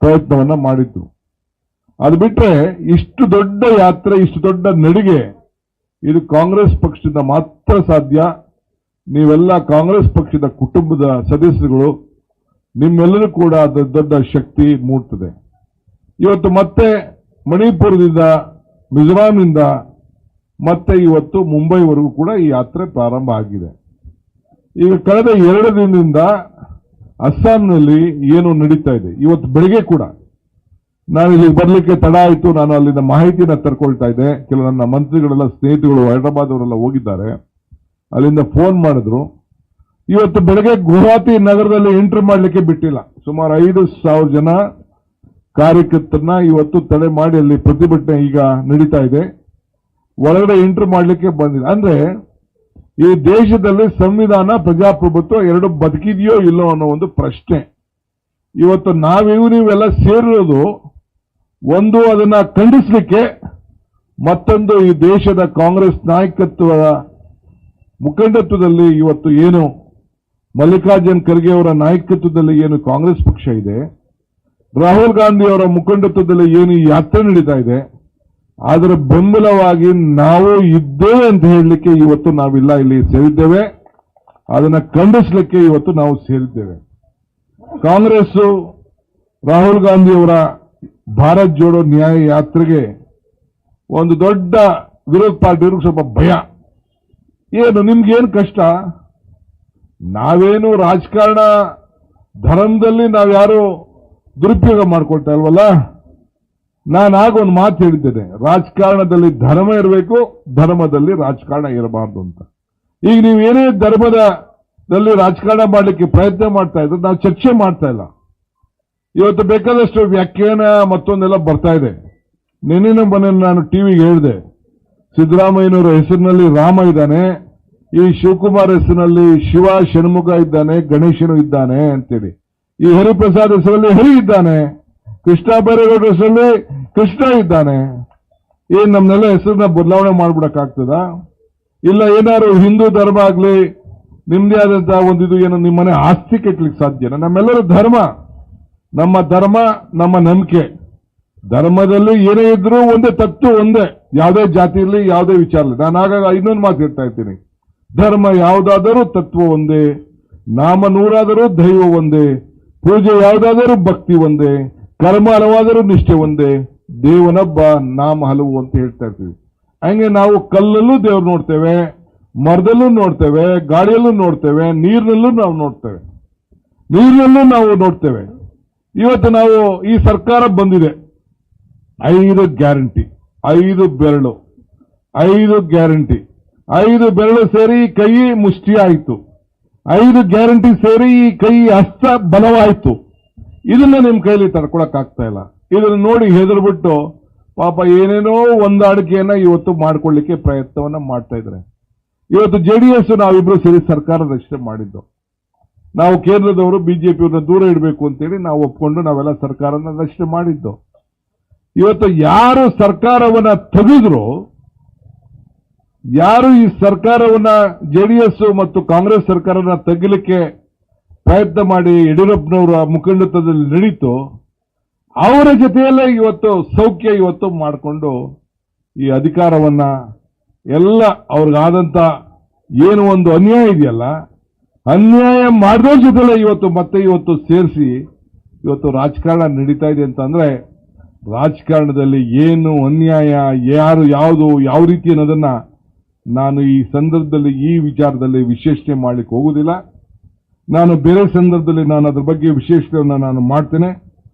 ಪ್ರಯತ್ನವನ್ನ ಮಾಡಿದ್ರು. ಅದು ಬಿಟ್ರೆ ಇಷ್ಟು ದೊಡ್ಡ ಯಾತ್ರೆ, ಇಷ್ಟು ದೊಡ್ಡ ನಡಿಗೆ ಇದು ಕಾಂಗ್ರೆಸ್ ಪಕ್ಷದಿಂದ ಮಾತ್ರ ಸಾಧ್ಯ. ನೀವೆಲ್ಲ ಕಾಂಗ್ರೆಸ್ ಪಕ್ಷದ ಕುಟುಂಬದ ಸದಸ್ಯರುಗಳು, ನಿಮ್ಮೆಲ್ಲರೂ ಕೂಡ ದೊಡ್ಡ ಶಕ್ತಿ ಮೂಡ್ತದೆ. ಇವತ್ತು ಮತ್ತೆ ಮಣಿಪುರದಿಂದ, ಮಿಜೋರಾಂನಿಂದ ಮತ್ತೆ ಇವತ್ತು ಮುಂಬೈವರೆಗೂ ಕೂಡ ಈ ಯಾತ್ರೆ ಪ್ರಾರಂಭ ಆಗಿದೆ. ಈಗ ಕಳೆದ 2 ದಿನದಿಂದ ಅಸ್ಸಾಂನಲ್ಲಿ ಏನು ನಡೀತಾ ಇದೆ, ಇವತ್ತು ಬೆಳಗ್ಗೆ ಕೂಡ ನಾನು ಇಲ್ಲಿ ಬರಲಿಕ್ಕೆ ತಡ ಆಯಿತು. ನಾನು ಅಲ್ಲಿಂದ ಮಾಹಿತಿನ ತರ್ಕೊಳ್ತಾ ಇದ್ದೆ. ಕೆಲವು ನನ್ನ ಮಂತ್ರಿಗಳೆಲ್ಲ, ಸ್ನೇಹಿತರು ಹೈದರಾಬಾದ್ ಅವರೆಲ್ಲ ಹೋಗಿದ್ದಾರೆ, ಅಲ್ಲಿಂದ ಫೋನ್ ಮಾಡಿದ್ರು. ಇವತ್ತು ಬೆಳಗ್ಗೆ ಗುವಾಹಟಿ ನಗರದಲ್ಲಿ ಎಂಟ್ರಿ ಮಾಡಲಿಕ್ಕೆ ಬಿಟ್ಟಿಲ್ಲ. ಸುಮಾರು 5,000 ಜನ ಕಾರ್ಯಕರ್ತರನ್ನ ಇವತ್ತು ತಡೆ ಮಾಡಿ ಅಲ್ಲಿ ಪ್ರತಿಭಟನೆ ಈಗ ನಡೀತಾ ಇದೆ. ಒಳಗಡೆ ಎಂಟ್ರಿ ಮಾಡಲಿಕ್ಕೆ ಬಂದಿಲ್ಲ. ಅಂದ್ರೆ ಈ ದೇಶದಲ್ಲಿ ಸಂವಿಧಾನ, ಪ್ರಜಾಪ್ರಭುತ್ವ ಎರಡು ಬದುಕಿದೆಯೋ ಇಲ್ಲೋ ಅನ್ನೋ ಒಂದು ಪ್ರಶ್ನೆ. ಇವತ್ತು ನೀವೆಲ್ಲ ಸೇರಿರೋದು ಒಂದು ಅದನ್ನ ಖಂಡಿಸಲಿಕ್ಕೆ, ಮತ್ತೊಂದು ಈ ದೇಶದ ಕಾಂಗ್ರೆಸ್ ನಾಯಕತ್ವದ ಮುಖಂಡತ್ವದಲ್ಲಿ ಇವತ್ತು ಏನು ಮಲ್ಲಿಕಾರ್ಜುನ್ ಖರ್ಗೆ ಅವರ ನಾಯಕತ್ವದಲ್ಲಿ ಏನು ಕಾಂಗ್ರೆಸ್ ಪಕ್ಷ ಇದೆ, ರಾಹುಲ್ ಗಾಂಧಿ ಅವರ ಮುಖಂಡತ್ವದಲ್ಲಿ ಏನು ಈ ಯಾತ್ರೆ ನಡೀತಾ ಇದೆ, ಅದರ ಬೆಂಬಲವಾಗಿ ನಾವು ಇದ್ದೇವೆ ಅಂತ ಹೇಳಲಿಕ್ಕೆ ಇವತ್ತು ನಾವಿಲ್ಲ ಇಲ್ಲಿ ಸೇರಿದ್ದೇವೆ. ಅದನ್ನ ಖಂಡಿಸಲಿಕ್ಕೆ ಇವತ್ತು ನಾವು ಸೇರಿದ್ದೇವೆ. ಕಾಂಗ್ರೆಸ್ ರಾಹುಲ್ ಗಾಂಧಿ ಅವರ ಭಾರತ್ ಜೋಡೋ ನ್ಯಾಯ ಯಾತ್ರೆಗೆ ಒಂದು ದೊಡ್ಡ ವಿರೋಧ ಪಾರ್ಟಿಯವ್ರಿಗೆ ಸ್ವಲ್ಪ ಭಯ. ಏನು ನಿಮ್ಗೇನು ಕಷ್ಟ? ನಾವೇನು ರಾಜಕಾರಣ ಧರ್ಮದಲ್ಲಿ ನಾವ್ಯಾರು ದುರುಪಯೋಗ ಮಾಡ್ಕೊಳ್ತಾ ಇಲ್ವಲ್ಲ. ನಾನಾಗ ಒಂದು ಮಾತು ಹೇಳಿದ್ದೇನೆ, ರಾಜಕಾರಣದಲ್ಲಿ ಧರ್ಮ ಇರಬೇಕು, ಧರ್ಮದಲ್ಲಿ ರಾಜಕಾರಣ ಇರಬಾರ್ದು ಅಂತ. ಈಗ ನೀವು ಏನೇ ಧರ್ಮದಲ್ಲಿ ರಾಜಕಾರಣ ಮಾಡಲಿಕ್ಕೆ ಪ್ರಯತ್ನ ಮಾಡ್ತಾ ಇದ್ರೆ ನಾವು ಚರ್ಚೆ ಮಾಡ್ತಾ ಇಲ್ಲ. ಇವತ್ತು ಬೇಕಾದಷ್ಟು ವ್ಯಾಖ್ಯಾನ ಮತ್ತೊಂದೆಲ್ಲ ಬರ್ತಾ ಇದೆ. ನಿನ್ನೆ ಮನೆ ನಾನು ಟಿವಿಗೆ ಹೇಳಿದೆ, ಸಿದ್ದರಾಮಯ್ಯನವರ ಹೆಸರಿನಲ್ಲಿ ರಾಮ ಇದ್ದಾನೆ, ಈ ಶಿವಕುಮಾರ್ ಹೆಸರಿನಲ್ಲಿ ಶಿವ ಷಣ್ಮುಖ ಇದ್ದಾನೆ, ಗಣೇಶನು ಇದ್ದಾನೆ ಅಂತೇಳಿ. ಈ ಹರಿಪ್ರಸಾದ್ ಹೆಸರಲ್ಲಿ ಹರಿ ಇದ್ದಾನೆ, ಕೃಷ್ಣ ಬೈರೇಗೌಡರ ಹೆಸರಲ್ಲಿ ಕೃಷ್ಣ ಇದ್ದಾನೆ. ಏನ್ ನಮ್ನೆಲ್ಲ ಹೆಸರನ್ನ ಬದಲಾವಣೆ ಮಾಡ್ಬಿಡಕ್ಕಾಗ್ತದ? ಇಲ್ಲ ಏನಾದ್ರು ಹಿಂದೂ ಧರ್ಮ ಆಗ್ಲಿ, ನಿಮ್ದೇ ಆದಂತಹ ಒಂದಿದು ಏನೋ ನಿಮ್ಮನೆ ಆಸ್ತಿ ಕೆಟ್ಲಿಕ್ಕೆ ಸಾಧ್ಯನಾ? ನಮ್ಮೆಲ್ಲರ ಧರ್ಮ, ನಮ್ಮ ಧರ್ಮ, ನಮ್ಮ ನಂಬಿಕೆ. ಧರ್ಮದಲ್ಲಿ ಏನೇ ಇದ್ರೂ ಒಂದೇ ತತ್ವ ಒಂದೇ, ಯಾವುದೇ ಜಾತಿ ಇರಲಿ, ಯಾವುದೇ ವಿಚಾರ ಇರಲಿ. ನಾನು ಆಗಾಗ ಇನ್ನೊಂದು ಮಾತು ಹೇಳ್ತಾ ಇರ್ತೀನಿ, ಧರ್ಮ ಯಾವುದಾದರೂ ತತ್ವ ಒಂದೇ, ನಾಮ ನೂರಾದರೂ ದೈವ ಒಂದೇ, ಪೂಜೆ ಯಾವುದಾದರೂ ಭಕ್ತಿ ಒಂದೇ, ಕರ್ಮ ಹಲವಾದರೂ ನಿಷ್ಠೆ ಒಂದೇ, ದೇವನೊಬ್ಬ ನಾಮ ಹಲವು ಅಂತ ಹೇಳ್ತಾ ಇರ್ತೀವಿ. ಹಂಗೆ ನಾವು ಕಲ್ಲಲ್ಲೂ ದೇವ್ರು ನೋಡ್ತೇವೆ, ಮರದಲ್ಲೂ ನೋಡ್ತೇವೆ, ಗಾಳಿಯಲ್ಲೂ ನೋಡ್ತೇವೆ, ನೀರಿನಲ್ಲೂ ನಾವು ನೋಡ್ತೇವೆ, ನೀರಿನಲ್ಲೂ ನಾವು ನೋಡ್ತೇವೆ. ಇವತ್ತು ನಾವು ಈ ಸರ್ಕಾರ ಬಂದಿದೆ, 5 ಗ್ಯಾರಂಟಿ, 5 ಬೆರಳು, 5 ಗ್ಯಾರಂಟಿ, 5 ಬೆರಳು ಸೇರಿ ಕೈ ಮುಷ್ಟಿ ಆಯಿತು. 5 ಗ್ಯಾರಂಟಿ ಸೇರಿ ಈ ಕೈ ಹಸ್ತ ಬಲವಾಯಿತು. ಇದನ್ನ ನಿಮ್ ಕೈಲಿ ತಡ್ಕೊಳಕ್ ಆಗ್ತಾ ಇಲ್ಲ. ಇದನ್ನ ನೋಡಿ ಹೆದರ್ಬಿಟ್ಟು ಪಾಪ ಏನೇನೋ ಹೊಂದಾಣಿಕೆಯನ್ನ ಇವತ್ತು ಮಾಡ್ಕೊಳ್ಳಿಕ್ಕೆ ಪ್ರಯತ್ನವನ್ನ ಮಾಡ್ತಾ ಇದ್ದಾರೆ. ಇವತ್ತು ಜೆಡಿಎಸ್ ನಾವಿಬ್ರು ಸೇರಿ ಸರ್ಕಾರ ರಚನೆ ಮಾಡಿದ್ದು. ನಾವು ಕೇಂದ್ರದವರು ಬಿಜೆಪಿಯವ್ರನ್ನ ದೂರ ಇಡಬೇಕು ಅಂತೇಳಿ ನಾವು ಒಪ್ಕೊಂಡು ನಾವೆಲ್ಲ ಸರ್ಕಾರನ ರಚನೆ ಮಾಡಿದ್ದು. ಇವತ್ತು ಯಾರು ಸರ್ಕಾರವನ್ನ ತೆಗೆದ್ರು, ಯಾರು ಈ ಸರ್ಕಾರವನ್ನ ಜೆಡಿಎಸ್ ಮತ್ತು ಕಾಂಗ್ರೆಸ್ ಸರ್ಕಾರವನ್ನ ತೆಗಿಲಿಕ್ಕೆ ಪ್ರಯತ್ನ ಮಾಡಿ ಯಡಿಯೂರಪ್ಪನವರ ಮುಖಂಡತ್ವದಲ್ಲಿ ನಡೀತು, ಅವರ ಜೊತೆಯಲ್ಲೇ ಇವತ್ತು ಸೌಖ್ಯ ಇವತ್ತು ಮಾಡಿಕೊಂಡು ಈ ಅಧಿಕಾರವನ್ನ ಎಲ್ಲ ಅವ್ರಿಗಾದಂತ ಏನು ಒಂದು ಅನ್ಯಾಯ ಇದೆಯಲ್ಲ, ಅನ್ಯಾಯ ಮಾಡಿದವ್ರ ಜೊತೆಲೆ ಇವತ್ತು ಸೇರಿಸಿ ಇವತ್ತು ರಾಜಕಾರಣ ನಡೀತಾ ಇದೆ ಅಂತಂದ್ರೆ, ರಾಜಕಾರಣದಲ್ಲಿ ಏನು ಅನ್ಯಾಯ, ಯಾರು ಯಾವುದು ಯಾವ ರೀತಿ ಅನ್ನೋದನ್ನ ನಾನು ಈ ಸಂದರ್ಭದಲ್ಲಿ ಈ ವಿಚಾರದಲ್ಲಿ ವಿಶ್ಲೇಷಣೆ ಮಾಡಲಿಕ್ಕೆ ಹೋಗುವುದಿಲ್ಲ. ನಾನು ಬೇರೆ ಸಂದರ್ಭದಲ್ಲಿ ನಾನು ಅದ್ರ ಬಗ್ಗೆ ವಿಶ್ಲೇಷಣೆಯನ್ನು ನಾನು ಮಾಡ್ತೇನೆ.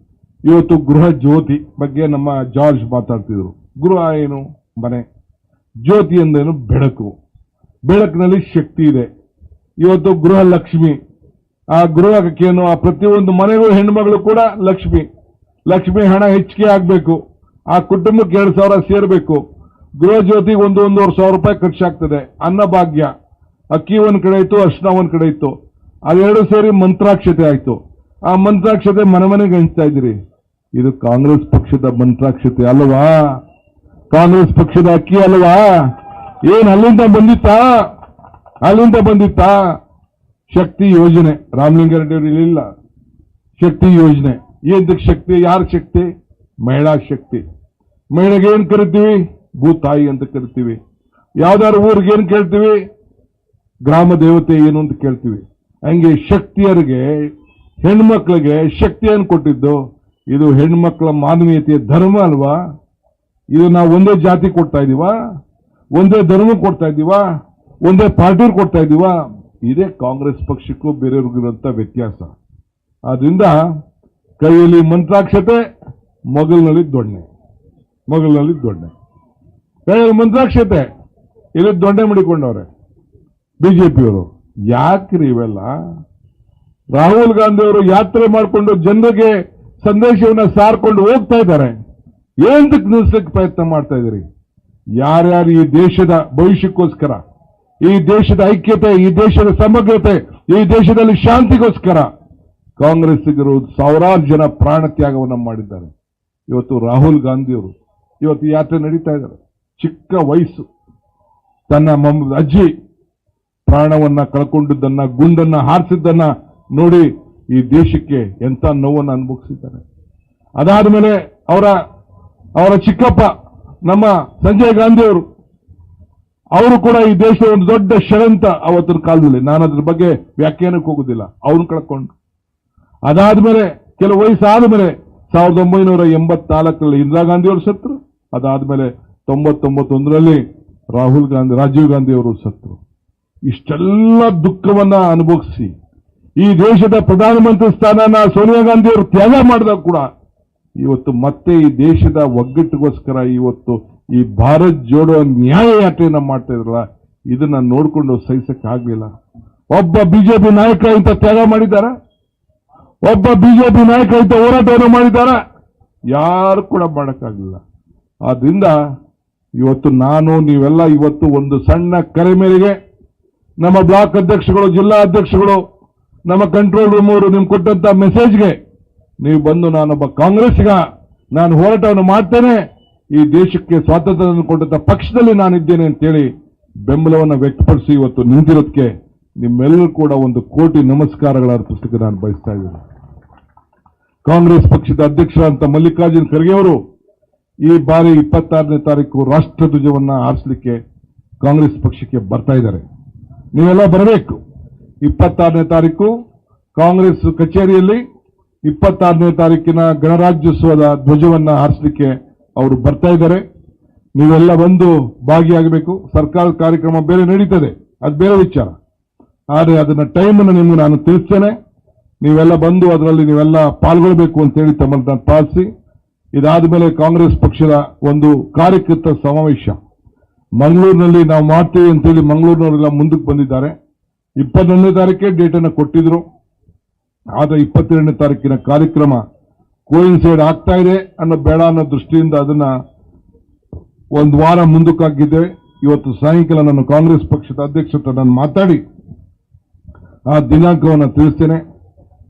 ಇವತ್ತು ಗೃಹ ಜ್ಯೋತಿ ಬಗ್ಗೆ ನಮ್ಮ ಜಾರ್ಜ್ ಮಾತಾಡ್ತಿದ್ರು. ಗೃಹ ಏನು? ಮನೆ. ಜ್ಯೋತಿ ಅಂದೇನು? ಬೆಳಕು. ಬೆಳಕಿನಲ್ಲಿ ಶಕ್ತಿ ಇದೆ. ಇವತ್ತು ಗೃಹ ಲಕ್ಷ್ಮಿ. ಆ ಗೃಹಕ್ಕೇನು, ಆ ಪ್ರತಿಯೊಂದು ಮನೆಗೂ ಹೆಣ್ಮಗಳು ಕೂಡ ಲಕ್ಷ್ಮಿ. ಲಕ್ಷ್ಮಿ ಹಣ ಹೆಚ್ಚಿಗೆ ಆಗಬೇಕು, ಆ ಕುಟುಂಬಕ್ಕೆ 2,000 ಸೇರಬೇಕು. ಗೃಹ ಜ್ಯೋತಿಗೆ 1,500 ರೂಪಾಯಿ ಖರ್ಚಾಗ್ತದೆ. ಅನ್ನಭಾಗ್ಯ, ಅಕ್ಕಿ ಒಂದ್ ಕಡೆ ಇತ್ತು, ಅರ್ಶನ ಒಂದ್ ಕಡೆ ಇತ್ತು, ಅದೆರಡು ಸೇರಿ ಮಂತ್ರಾಕ್ಷತೆ ಆಯ್ತು. ಆ ಮಂತ್ರಾಕ್ಷತೆ ಮನೆ ಮನೆಗೆ ಹಂಚ್ತಾ ಇದ್ದೀರಿ. ಇದು ಕಾಂಗ್ರೆಸ್ ಪಕ್ಷದ ಮಂತ್ರಾಕ್ಷತೆ ಅಲ್ವಾ? ಕಾಂಗ್ರೆಸ್ ಪಕ್ಷದ ಅಕ್ಕಿ ಅಲ್ವಾ? ಏನ್ ಅಲ್ಲಿಂದ ಬಂದಿತ್ತಾ? ಶಕ್ತಿ ಯೋಜನೆ ರಾಮಲಿಂಗಾರೆಡ್ಡಿ ಅವರು ಇಲ್ಲ. ಶಕ್ತಿ ಯೋಜನೆ ಏನಕ್ಕೆ ಶಕ್ತಿ? ಯಾರ ಶಕ್ತಿ? ಮಹಿಳಾ ಶಕ್ತಿ. ಮಹಿಳೆಗೆ ಏನ್ ಕರಿತೀವಿ? ಭೂತಾಯಿ ಅಂತ ಕರಿತೀವಿ. ಯಾವ್ದಾದ್ರು ಊರಿಗೆ ಏನ್ ಕೇಳ್ತೀವಿ? ಗ್ರಾಮ ದೇವತೆ ಏನು ಅಂತ ಕೇಳ್ತೀವಿ. ಹಂಗೆ ಶಕ್ತಿಯರಿಗೆ, ಹೆಣ್ಮಕ್ಳಿಗೆ ಶಕ್ತಿಯನ್ನು ಕೊಟ್ಟಿದ್ದು ಇದು ಹೆಣ್ಮಕ್ಳ ಮಾನವೀಯತೆಯ ಧರ್ಮ ಅಲ್ವಾ? ಇದು ನಾವು ಒಂದೇ ಜಾತಿ ಕೊಡ್ತಾ ಇದೀವಾ? ಒಂದೇ ಧರ್ಮ ಕೊಡ್ತಾ ಇದೀವಾ? ಒಂದೇ ಪಾರ್ಟಿ ಕೊಡ್ತಾ ಇದೀವಾ? ಇದೇ ಕಾಂಗ್ರೆಸ್ ಪಕ್ಷಕ್ಕೂ ಬೇರೆಯವ್ರಿಗಿರುವಂತ ವ್ಯತ್ಯಾಸ. ಆದ್ರಿಂದ ಕೈಯಲ್ಲಿ ಮಂತ್ರಾಕ್ಷತೆ, ಮಗಲ್ನಲ್ಲಿ ದೊಣ್ಣೆ. ಕೈಯಲ್ಲಿ ಮಂತ್ರಾಕ್ಷತೆ, ಇಲ್ಲಿ ದೊಣ್ಣೆ ಮಡಿಕೊಂಡವ್ರೆ ಬಿಜೆಪಿಯವರು. ಯಾಕ್ರಿ ಇವೆಲ್ಲ? ರಾಹುಲ್ ಗಾಂಧಿ ಅವರು ಯಾತ್ರೆ ಮಾಡಿಕೊಂಡು ಜನರಿಗೆ ಸಂದೇಶವನ್ನ ಸಾರ್ಕೊಂಡು ಹೋಗ್ತಾ ಇದ್ದಾರೆ. ಏನಕ್ಕೆ ನಿಲ್ಲಿಸಲಿಕ್ಕೆ ಪ್ರಯತ್ನ ಮಾಡ್ತಾ ಇದ್ದೀರಿ? ಯಾರ್ಯಾರು ಈ ದೇಶದ ಭವಿಷ್ಯಕ್ಕೋಸ್ಕರ, ಈ ದೇಶದ ಐಕ್ಯತೆ, ಈ ದೇಶದ ಸಮಗ್ರತೆ, ಈ ದೇಶದಲ್ಲಿ ಶಾಂತಿಗೋಸ್ಕರ ಕಾಂಗ್ರೆಸ್ಸಿಗರು ಸಾವಿರಾರು ಜನ ಪ್ರಾಣ ತ್ಯಾಗವನ್ನು ಮಾಡಿದ್ದಾರೆ. ಇವತ್ತು ರಾಹುಲ್ ಗಾಂಧಿಯವರು ಇವತ್ತು ಯಾತ್ರೆ ನಡೀತಾ ಇದ್ದಾರೆ. ಚಿಕ್ಕ ವಯಸ್ಸು, ತನ್ನ ಅಜ್ಜಿ ಪ್ರಾಣವನ್ನ ಕಳ್ಕೊಂಡಿದ್ದನ್ನ, ಗುಂಡನ್ನ ಹಾರಿಸಿದ್ದನ್ನ ನೋಡಿ ಈ ದೇಶಕ್ಕೆ ಎಂತ ನೋವನ್ನು ಅನುಭವಿಸಿದ್ದಾರೆ. ಅದಾದ ಮೇಲೆ ಅವರ ಚಿಕ್ಕಪ್ಪ ನಮ್ಮ ಸಂಜಯ್ ಗಾಂಧಿ ಅವರು ಕೂಡ ಈ ದೇಶದ ಒಂದು ದೊಡ್ಡ ಷಡ್ಯಂತ್ರ ಅವತ್ತಿನ ಕಾಲದಲ್ಲಿ. ನಾನು ಅದ್ರ ಬಗ್ಗೆ ವ್ಯಾಖ್ಯಾನಕ್ಕೆ ಹೋಗುದಿಲ್ಲ. ಅವ್ರನ್ನ ಕಳ್ಕೊಂಡು ಅದಾದ್ಮೇಲೆ ಕೆಲವು ವಯಸ್ಸಾದ ಮೇಲೆ 1984ರಲ್ಲಿ ಇಂದಿರಾ ಗಾಂಧಿ ಅವರು ಸತ್ರು. ಅದಾದ್ಮೇಲೆ 99ರಲ್ಲಿ ರಾಜೀವ್ ಗಾಂಧಿ ಅವರು ಸತ್ರು. ಇಷ್ಟೆಲ್ಲ ದುಃಖವನ್ನ ಅನುಭವಿಸಿ ಈ ದೇಶದ ಪ್ರಧಾನಮಂತ್ರಿ ಸ್ಥಾನನ ಸೋನಿಯಾ ಗಾಂಧಿ ಅವರು ತ್ಯಾಗ ಮಾಡಿದಾಗ ಕೂಡ ಇವತ್ತು ಮತ್ತೆ ಈ ದೇಶದ ಒಗ್ಗಟ್ಟಿಗೋಸ್ಕರ ಇವತ್ತು ಈ ಭಾರತ್ ಜೋಡೋ ನ್ಯಾಯ ಯಾತ್ರೆಯನ್ನ ಮಾಡ್ತಾ ಇದ್ರಲ್ಲ, ಇದನ್ನ ನೋಡ್ಕೊಂಡು ಸಹಿಸಕ್ಕಾಗ್ಲಿಲ್ಲ. ಒಬ್ಬ ಬಿಜೆಪಿ ನಾಯಕ ಇಂಥ ತ್ಯಾಗ ಮಾಡಿದಾರ? ಒಬ್ಬ ಬಿಜೆಪಿ ನಾಯಕ ಇಂಥ ಹೋರಾಟವನ್ನು ಮಾಡಿದಾರ? ಯಾರು ಕೂಡ ಮಾಡಕ್ಕಾಗಲಿಲ್ಲ. ಆದ್ರಿಂದ ಇವತ್ತು ನೀವೆಲ್ಲ ಇವತ್ತು ಒಂದು ಸಣ್ಣ ಕರೆ ಮೇರೆಗೆ ನಮ್ಮ ಬ್ಲಾಕ್ ಅಧ್ಯಕ್ಷಗಳು, ಜಿಲ್ಲಾ ಅಧ್ಯಕ್ಷಗಳು, ನಮ್ಮ ಕಂಟ್ರೋಲ್ ರೂಮ್ ಅವರು ನಿಮ್ಗೆ ಕೊಟ್ಟಂತ ಮೆಸೇಜ್ಗೆ ನೀವು ಬಂದು ನಾನೊಬ್ಬ ಕಾಂಗ್ರೆಸ್ಸಿಗ, ನಾನು ಹೋರಾಟವನ್ನು ಮಾಡ್ತೇನೆ, ಈ ದೇಶಕ್ಕೆ ಸ್ವಾತಂತ್ರ್ಯವನ್ನು ಕೊಟ್ಟಂತ ಪಕ್ಷದಲ್ಲಿ ನಾನಿದ್ದೇನೆ ಅಂತೇಳಿ ಬೆಂಬಲವನ್ನು ವ್ಯಕ್ತಪಡಿಸಿ ಇವತ್ತು ನಿಂತಿರೋದಕ್ಕೆ ನಿಮ್ಮೆಲ್ಲರೂ ಕೂಡ ಒಂದು ಕೋಟಿ ನಮಸ್ಕಾರಗಳ ಅರ್ಪಿಸಲಿಕ್ಕೆ ನಾನು ಬಯಸ್ತಾ ಇದ್ದೇನೆ. ಕಾಂಗ್ರೆಸ್ ಪಕ್ಷದ ಅಧ್ಯಕ್ಷರಾದಂತ ಮಲ್ಲಿಕಾರ್ಜುನ್ ಖರ್ಗೆ ಅವರು ಈ ಬಾರಿ 26ನೇ ತಾರೀಕು ರಾಷ್ಟ್ರಧ್ವಜವನ್ನ ಹಾರಿಸಲಿಕ್ಕೆ ಕಾಂಗ್ರೆಸ್ ಪಕ್ಷಕ್ಕೆ ಬರ್ತಾ ಇದ್ದಾರೆ. ನೀವೆಲ್ಲ ಬರಬೇಕು. 26ನೇ ತಾರೀಕು ಕಾಂಗ್ರೆಸ್ ಕಚೇರಿಯಲ್ಲಿ 26ನೇ ತಾರೀಕಿನ ಗಣರಾಜ್ಯೋತ್ಸವದ ಧ್ವಜವನ್ನ ಹಾರಿಸಲಿಕ್ಕೆ ಅವರು ಬರ್ತಾ ಇದ್ದಾರೆ. ನೀವೆಲ್ಲ ಬಂದು ಭಾಗಿಯಾಗಬೇಕು. ಸರ್ಕಾರದ ಕಾರ್ಯಕ್ರಮ ಬೇರೆ ನಡೀತದೆ, ಅದು ಬೇರೆ ವಿಚಾರ. ಆದರೆ ಅದನ್ನ ಟೈಮ್ ಅನ್ನು ನಿಮ್ಗೆ ನಾನು ತಿಳಿಸ್ತೇನೆ. ನೀವೆಲ್ಲ ಬಂದು ಅದರಲ್ಲಿ ನೀವೆಲ್ಲ ಪಾಲ್ಗೊಳ್ಬೇಕು ಅಂತೇಳಿ ತಮ್ಮನ್ನು ನಾನು ಪ್ರಾರ್ಥಿಸಿ, ಇದಾದ ಮೇಲೆ ಕಾಂಗ್ರೆಸ್ ಪಕ್ಷದ ಒಂದು ಕಾರ್ಯಕರ್ತರ ಸಮಾವೇಶ ಮಂಗಳೂರಿನಲ್ಲಿ ನಾವು ಮಾಡ್ತೇವೆ ಅಂತೇಳಿ ಮಂಗಳೂರಿನವರೆಲ್ಲ ಮುಂದಕ್ಕೆ ಬಂದಿದ್ದಾರೆ. 21ನೇ ತಾರೀಕೆ ಡೇಟ್ ಅನ್ನು ಕೊಟ್ಟಿದ್ರು. ಆದ್ರೆ 22ನೇ ತಾರೀಕಿನ ಕಾರ್ಯಕ್ರಮ ಕೋಯಿನ್ಸೈಡ್ ಆಗ್ತಾ ಇದೆ ಅನ್ನೋ ಬೇಡ ಅನ್ನೋ ದೃಷ್ಟಿಯಿಂದ ಅದನ್ನ ಒಂದು ವಾರ ಮುಂದಕ್ಕಾಗಿದ್ದೇವೆ. ಇವತ್ತು ಸಾಯಂಕಾಲ ನಾನು ಕಾಂಗ್ರೆಸ್ ಪಕ್ಷದ ಅಧ್ಯಕ್ಷ ಹತ್ರ ನಾನು ಮಾತಾಡಿ ಆ ದಿನಾಂಕವನ್ನು ತಿಳಿಸ್ತೇನೆ.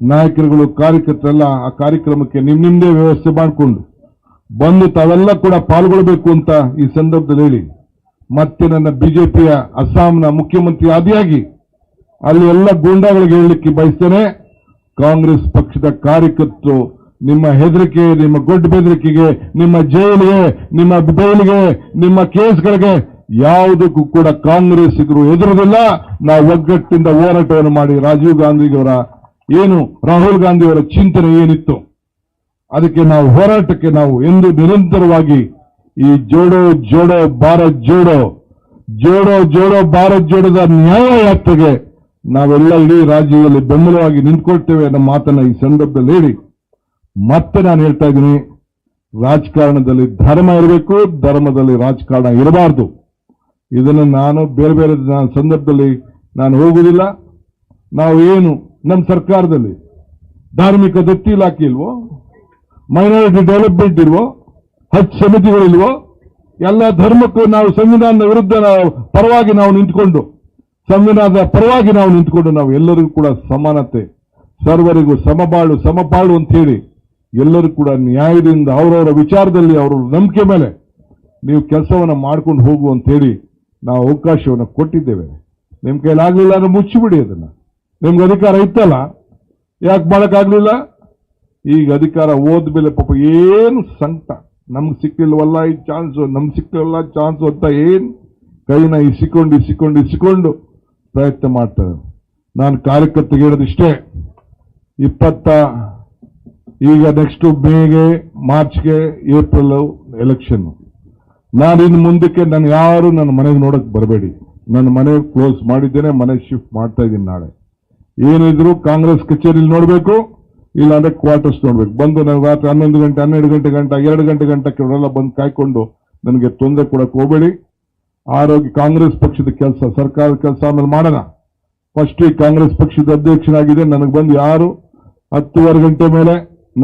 ನಾಯಕರುಗಳು ಕಾರ್ಯಕರ್ತರೆಲ್ಲ ಆ ಕಾರ್ಯಕ್ರಮಕ್ಕೆ ನಿಮ್ದೇ ವ್ಯವಸ್ಥೆ ಮಾಡಿಕೊಂಡು ಬಂದು ತಾವೆಲ್ಲ ಕೂಡ ಪಾಲ್ಗೊಳ್ಳಬೇಕು ಅಂತ ಈ ಸಂದರ್ಭದಲ್ಲಿ ಹೇಳಿ, ಮತ್ತೆ ನನ್ನ ಬಿಜೆಪಿಯ ಅಸ್ಸಾಂನ ಮುಖ್ಯಮಂತ್ರಿ ಆದಿಯಾಗಿ ಅಲ್ಲಿ ಎಲ್ಲ ಗೂಂಡಾಗಳಿಗೆ ಹೇಳಲಿಕ್ಕೆ ಬಯಸ್ತೇನೆ, ಕಾಂಗ್ರೆಸ್ ಪಕ್ಷದ ಕಾರ್ಯಕರ್ತರು ನಿಮ್ಮ ಹೆದರಿಕೆ, ನಿಮ್ಮ ಗೊಡ್ಡ ಬೆದರಿಕೆಗೆ, ನಿಮ್ಮ ಜೈಲಿಗೆ, ನಿಮ್ಮ ಬೈಲಿಗೆ, ನಿಮ್ಮ ಕೇಸ್ಗಳಿಗೆ ಯಾವುದಕ್ಕೂ ಕೂಡ ಕಾಂಗ್ರೆಸ್ಸಿಗರು ಎದುರುದಿಲ್ಲ. ನಾವು ಒಗ್ಗಟ್ಟಿಂದ ಹೋರಾಟವನ್ನು ಮಾಡಿ ರಾಜೀವ್ ಗಾಂಧಿಯವರ ಏನು ರಾಹುಲ್ ಗಾಂಧಿಯವರ ಚಿಂತನೆ ಏನಿತ್ತು ಅದಕ್ಕೆ ನಾವು ಹೋರಾಟಕ್ಕೆ ನಾವು ಎಂದು ನಿರಂತರವಾಗಿ ಈ ಜೋಡೋ ಜೋಡೋ ಭಾರತ್ ಜೋಡೋ ಜೋಡೋ ಜೋಡೋ ಭಾರತ್ ಜೋಡೋದ ನ್ಯಾಯ ಯಾತ್ರೆಗೆ ನಾವೆಲ್ಲ ಇಡೀ ರಾಜ್ಯದಲ್ಲಿ ಬೆಂಬಲವಾಗಿ ನಿಂತ್ಕೊಳ್ತೇವೆ ಅನ್ನೋ ಮಾತನ್ನ ಈ ಸಂದರ್ಭದಲ್ಲಿ ಹೇಳಿ ಮತ್ತೆ ನಾನು ಹೇಳ್ತಾ ಇದ್ದೀನಿ, ರಾಜಕಾರಣದಲ್ಲಿ ಧರ್ಮ ಇರಬೇಕು, ಧರ್ಮದಲ್ಲಿ ರಾಜಕಾರಣ ಇರಬಾರದು. ಇದನ್ನು ನಾನು ಬೇರೆ ಬೇರೆ ಸಂದರ್ಭದಲ್ಲಿ ನಾನು ಹೋಗುವುದಿಲ್ಲ. ನಾವು ಏನು ನಮ್ಮ ಸರ್ಕಾರದಲ್ಲಿ ಧಾರ್ಮಿಕ ದತ್ತಿ ಇಲಾಖೆ ಇಲ್ವೋ, ಮೈನಾರಿಟಿ ಡೆವಲಪ್ಮೆಂಟ್ ಇಲ್ವೋ, ಹಜ್ ಸಮಿತಿಗಳಿಲ್ವೋ? ಎಲ್ಲ ಧರ್ಮಕ್ಕೂ ನಾವು ಸಂವಿಧಾನದ ವಿರುದ್ಧ ಪರವಾಗಿ ನಾವು ನಿಂತ್ಕೊಂಡು, ಸಂವಿಧಾನದ ಪರವಾಗಿ ನಾವು ನಿಂತ್ಕೊಂಡು ನಾವು ಎಲ್ಲರಿಗೂ ಕೂಡ ಸಮಾನತೆ, ಸರ್ವರಿಗೂ ಸಮಪಾಳು ಅಂತ ಹೇಳಿ ಎಲ್ಲರೂ ಕೂಡ ನ್ಯಾಯದಿಂದ ಅವರವರ ವಿಚಾರದಲ್ಲಿ ಅವರ ನಂಬಿಕೆ ಮೇಲೆ ನೀವು ಕೆಲಸವನ್ನು ಮಾಡ್ಕೊಂಡು ಹೋಗು ಅಂತ ಹೇಳಿ ನಾವು ಅವಕಾಶವನ್ನು ಕೊಟ್ಟಿದ್ದೇವೆ. ನಿಮ್ಮ ಕೈಲಾಗಲಿಲ್ಲ ಅಂದ್ರೆ ಮುಚ್ಚಿಬಿಡಿ ಅದನ್ನ. ನಿಮ್ಗೆ ಅಧಿಕಾರ ಇತ್ತಲ್ಲ, ಯಾಕೆ ಮಾಡೋಕ್ಕಾಗಲಿಲ್ಲ? ಈಗ ಅಧಿಕಾರ ಹೋದ್ಮೇಲೆ ಪಾಪ ಏನು ಸಂಕಟ, ನಮ್ಗೆ ಸಿಕ್ಕಿಲ್ವಲ್ಲ ಈ ಚಾನ್ಸು, ನಮ್ಗೆ ಸಿಕ್ಕಿಲ್ವಲ್ಲ ಚಾನ್ಸು ಅಂತ ಏನು ಕೈನ ಇಸಿಕೊಂಡು ಪ್ರಯತ್ನ ಮಾಡ್ತಾರೆ. ನಾನು ಕಾರ್ಯಕರ್ತರಿಗೆ ಹೇಳೋದಿಷ್ಟೇ, ಈಗ ನೆಕ್ಸ್ಟ್ ಮೇಗೆ, ಮಾರ್ಚ್ಗೆ, ಏಪ್ರಿಲ್ ಎಲೆಕ್ಷನ್. ನಾನಿನ್ನು ಮುಂದಕ್ಕೆ ಯಾರು ನನ್ನ ಮನೆಗೆ ನೋಡಕ್ ಬರಬೇಡಿ. ನನ್ನ ಮನೆ ಕ್ಲೋಸ್ ಮಾಡಿದ್ದೇನೆ, ಮನೆ ಶಿಫ್ಟ್ ಮಾಡ್ತಾ ಇದ್ದೀನಿ. ನಾಳೆ ಏನಿದ್ರು ಕಾಂಗ್ರೆಸ್ ಕಚೇರಿಯಲ್ಲಿ ನೋಡಬೇಕು, ಇಲ್ಲಾಂದ್ರೆ ಕ್ವಾರ್ಟರ್ಸ್ ನೋಡ್ಬೇಕು. ಬಂದು ನನಗೆ ರಾತ್ರಿ 11 ಗಂಟೆ 12 ಗಂಟೆ 2 ಗಂಟೆ ಇವರೆಲ್ಲ ಬಂದು ಕಾಯ್ಕೊಂಡು ನನಗೆ ತೊಂದರೆ ಕೊಡಕ್ಕೆ ಹೋಗಬೇಡಿ. ಆರೋಗ್ಯ ಕಾಂಗ್ರೆಸ್ ಪಕ್ಷದ ಕೆಲಸ, ಸರ್ಕಾರದ ಕೆಲಸ ಆಮೇಲೆ ಮಾಡೋಣ. ಫಸ್ಟ್ ಈ ಕಾಂಗ್ರೆಸ್ ಪಕ್ಷದ ಅಧ್ಯಕ್ಷನಾಗಿದೆ. ನನಗೆ ಬಂದು ಯಾರು 10:15 ಗಂಟೆ ಮೇಲೆ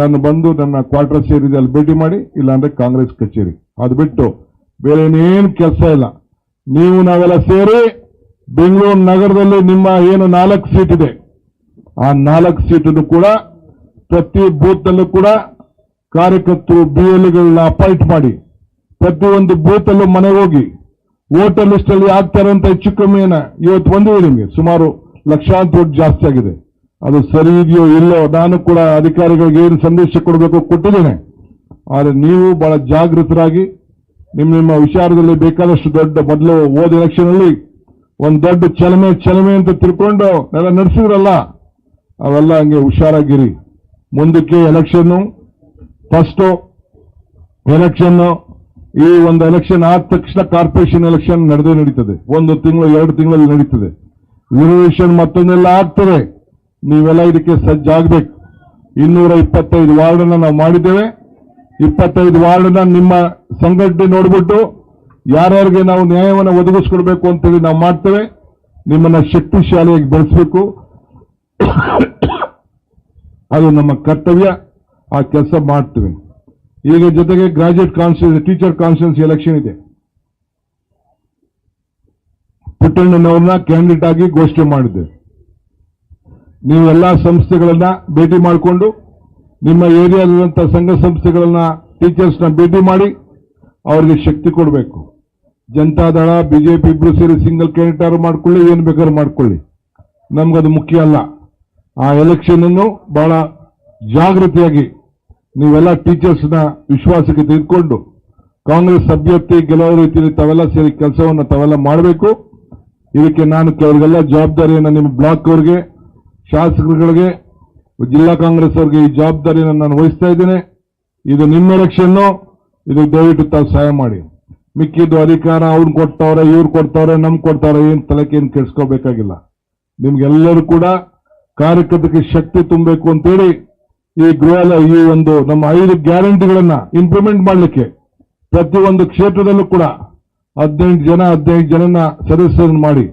ನಾನು ಬಂದು ನನ್ನ ಕ್ವಾರ್ಟರ್ಸ್ ಏರಿದೆ ಅಲ್ಲಿ ಭೇಟಿ ಮಾಡಿ, ಇಲ್ಲಾಂದ್ರೆ ಕಾಂಗ್ರೆಸ್ ಕಚೇರಿ. ಅದು ಬಿಟ್ಟು ಬೇರೆ ಏನೇನು ಕೆಲಸ ಇಲ್ಲ. ನೀವು ನಾವೆಲ್ಲ ಸೇರಿ ಬೆಂಗಳೂರು ನಗರದಲ್ಲಿ ನಿಮ್ಮ ಏನು 4 ಸೀಟ್ ಇದೆ, ಆ 4 ಸೀಟನ್ನು ಕೂಡ ಪ್ರತಿ ಬೂತ್ ಅಲ್ಲೂ ಕೂಡ ಕಾರ್ಯಕರ್ತರು BLಗಳನ್ನ ಅಪಾಯಿಂಟ್ ಮಾಡಿ ಪ್ರತಿಯೊಂದು ಬೂತ್ ಅಲ್ಲೂ ಮನೆಗೆ ಹೋಗಿ ವೋಟರ್ ಲಿಸ್ಟ್ ಅಲ್ಲಿ ಆಗ್ತಾರಂತ ಹೆಚ್ಚು ಕಮ್ಮಿನ ಇವತ್ತು ಬಂದಿದೆ. ನಿಮಗೆ ಸುಮಾರು ಲಕ್ಷಾಂತರ ವೋಟ್ ಜಾಸ್ತಿ ಆಗಿದೆ. ಅದು ಸರಿ ಇದೆಯೋ ಇಲ್ಲೋ ನಾನು ಕೂಡ ಅಧಿಕಾರಿಗಳಿಗೆ ಏನು ಸಂದೇಶ ಕೊಡಬೇಕು ಕೊಟ್ಟಿದ್ದೇನೆ. ಆದರೆ ನೀವು ಬಹಳ ಜಾಗೃತರಾಗಿ ನಿಮ್ಮ ವಿಚಾರದಲ್ಲಿ ಬೇಕಾದಷ್ಟು ದೊಡ್ಡ ಮೊದಲು ಹೋದ ಎಲೆಕ್ಷನ್ ಅಲ್ಲಿ ಒಂದು ದೊಡ್ಡ ಚಲಮೆ ಅಂತ ತಿಳ್ಕೊಂಡು ಎಲ್ಲ ನಡೆಸಿದ್ರಲ್ಲ, ಅವೆಲ್ಲ ಹಂಗೆ ಹುಷಾರಾಗಿರಿ. ಮುಂದಕ್ಕೆ ಎಲೆಕ್ಷನ್, ಫಸ್ಟ್ ಎಲೆಕ್ಷನ್, ಈ ಒಂದು ಎಲೆಕ್ಷನ್ ಆದ ತಕ್ಷಣ ಕಾರ್ಪೊರೇಷನ್ ಎಲೆಕ್ಷನ್ ನಡೀತದೆ. 1 ತಿಂಗಳು 2 ತಿಂಗಳಲ್ಲಿ ನಡೀತದೆ. ರಿಸರ್ವೇಷನ್ ಮತ್ತೊಂದೆಲ್ಲ ಆಗ್ತದೆ. ನೀವೆಲ್ಲ ಇದಕ್ಕೆ ಸಜ್ಜಾಗಬೇಕು. 225 ವಾರ್ಡನ್ನ ನಾವು ಮಾಡಿದ್ದೇವೆ. 25 ವಾರ್ಡನ್ನ ನಿಮ್ಮ ಸಂಘಟನೆ ನೋಡ್ಬಿಟ್ಟು ಯಾರ್ಯಾರಿಗೆ ನಾವು ನ್ಯಾಯವನ್ನು ಒದಗಿಸ್ಕೊಡ್ಬೇಕು ಅಂತೇಳಿ ನಾವು ಮಾಡ್ತೇವೆ. ನಿಮ್ಮನ್ನ ಶಕ್ತಿಶಾಲಿಯಾಗಿ ಬೆಳೆಸಬೇಕು, ಅದು ನಮ್ಮ ಕರ್ತವ್ಯ. ಆ ಕೆಲಸ ಮಾಡ್ತೇವೆ. ಈಗ ಜೊತೆಗೆ graduate constituency, teacher constituency election ಇದೆ. ಪುಟ್ಟಣ್ಣನವ್ರನ್ನ ಕ್ಯಾಂಡಿಡೇಟ್ ಆಗಿ ಘೋಷಣೆ ಮಾಡಿದ್ದೆ. ನೀವೆಲ್ಲ ಸಂಸ್ಥೆಗಳನ್ನ ಭೇಟಿ ಮಾಡಿಕೊಂಡು ನಿಮ್ಮ ಏರಿಯಾದಲ್ಲಿರುವಂತಹ ಸಂಘ ಸಂಸ್ಥೆಗಳನ್ನ, ಟೀಚರ್ಸ್ನ ಭೇಟಿ ಮಾಡಿ ಅವರಿಗೆ ಶಕ್ತಿ ಕೊಡಬೇಕು. ಜನತಾದಳ, ಬಿಜೆಪಿ ಇಬ್ರು ಸೇರಿ ಸಿಂಗಲ್ ಕ್ಯಾಂಡಿಡೇಟ್ ಮಾಡ್ಕೊಳ್ಳಿ, ಏನು ಬೇಕಾದ್ರೂ ಮಾಡ್ಕೊಳ್ಳಿ, ನಮ್ಗದು ಮುಖ್ಯ ಅಲ್ಲ. ಆ ಎಲೆಕ್ಷನ್ ಅನ್ನು ಬಹಳ ಜಾಗೃತಿಯಾಗಿ ನೀವೆಲ್ಲ ಟೀಚರ್ಸ್ನ ವಿಶ್ವಾಸಕ್ಕೆ ತೆಗೆದುಕೊಂಡು ಕಾಂಗ್ರೆಸ್ ಅಭ್ಯರ್ಥಿ ಗೆಲ್ಲುವ ರೀತಿಯಲ್ಲಿ ತಾವೆಲ್ಲ ಸೇರಿ ಕೆಲಸವನ್ನು ತಾವೆಲ್ಲ ಮಾಡಬೇಕು. ಇದಕ್ಕೆ ನಾನು ಕೆಲವರಿಗೆಲ್ಲ ಜವಾಬ್ದಾರಿಯನ್ನು ನಿಮ್ಮ ಬ್ಲಾಕ್ ಅವರಿಗೆ, ಶಾಸಕರುಗಳಿಗೆ, ಜಿಲ್ಲಾ ಕಾಂಗ್ರೆಸ್ ಅವರಿಗೆ ಈ ಜವಾಬ್ದಾರಿಯನ್ನು ನಾನು ವಹಿಸ್ತಾ ಇದ್ದೇನೆ. ಇದು ನಿಮ್ಮ ಎಲೆಕ್ಷನ್ನು, ಇದು ದಯವಿಟ್ಟು ತಾವು ಸಹಾಯ ಮಾಡಿ. ಮಿಕ್ಕಿದ್ದು ಅಧಿಕಾರ ಅವ್ರು ಕೊಡ್ತಾವ್ರೆ, ಇವ್ರು ಕೊಡ್ತಾವ್ರೆ, ನಮ್ಗೆ ಕೊಡ್ತಾವ್ರೆ, ಏನು ತಲೆಗೆ ಏನು ಕೆಡಿಸ್ಕೋಬೇಕಾಗಿಲ್ಲ. ನಿಮ್ಗೆಲ್ಲರೂ ಕೂಡ ಕಾರ್ಯಕರ್ತಕ್ಕೆ ಶಕ್ತಿ ತುಂಬಬೇಕು ಅಂತೇಳಿ ಈ ಒಂದು ನಮ್ಮ 5 ಗ್ಯಾರಂಟಿಗಳನ್ನ ಇಂಪ್ಲಿಮೆಂಟ್ ಮಾಡಲಿಕ್ಕೆ ಪ್ರತಿಯೊಂದು ಕ್ಷೇತ್ರದಲ್ಲೂ ಕೂಡ 15 ಜನನ ಸದಸ್ಯರನ್ನು ಮಾಡಿ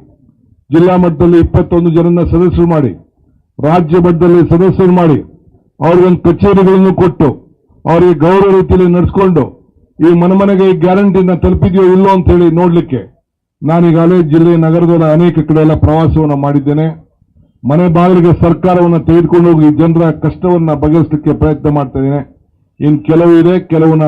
ಜಿಲ್ಲಾ ಮಟ್ಟದಲ್ಲಿ 21 ಜನನ ಸದಸ್ಯರು ಮಾಡಿ, ರಾಜ್ಯ ಮಟ್ಟದಲ್ಲಿ ಸದಸ್ಯರು ಮಾಡಿ, ಅವ್ರಿಗೊಂದು ಕಚೇರಿಗಳನ್ನು ಕೊಟ್ಟು ಅವರಿಗೆ ಗೌರವ ರೀತಿಯಲ್ಲಿ ನಡೆಸಿಕೊಂಡು ಈ ಮನೆಗೆ ಗ್ಯಾರಂಟಿನ ತಲುಪಿದೆಯೋ ಇಲ್ಲೋ ಅಂತ ಹೇಳಿ ನೋಡ್ಲಿಕ್ಕೆ ನಾನೀಗಾಗಲೇ ಜಿಲ್ಲೆ ನಗರದ ಅನೇಕ ಕಡೆ ಎಲ್ಲ ಪ್ರವಾಸವನ್ನು ಮಾಡಿದ್ದೇನೆ. ಮನೆ ಬಾಗಿಲಿಗೆ ಸರ್ಕಾರವನ್ನು ತೆಗೆದುಕೊಂಡು ಹೋಗಿ ಜನರ ಕಷ್ಟವನ್ನ ಬಗೆಹರಿಸಲಿಕ್ಕೆ ಪ್ರಯತ್ನ ಮಾಡ್ತಾ ಇದ್ದೇನೆ. ಇನ್ನು ಕೆಲವು ಇದೆ, ಕೆಲವನ್ನ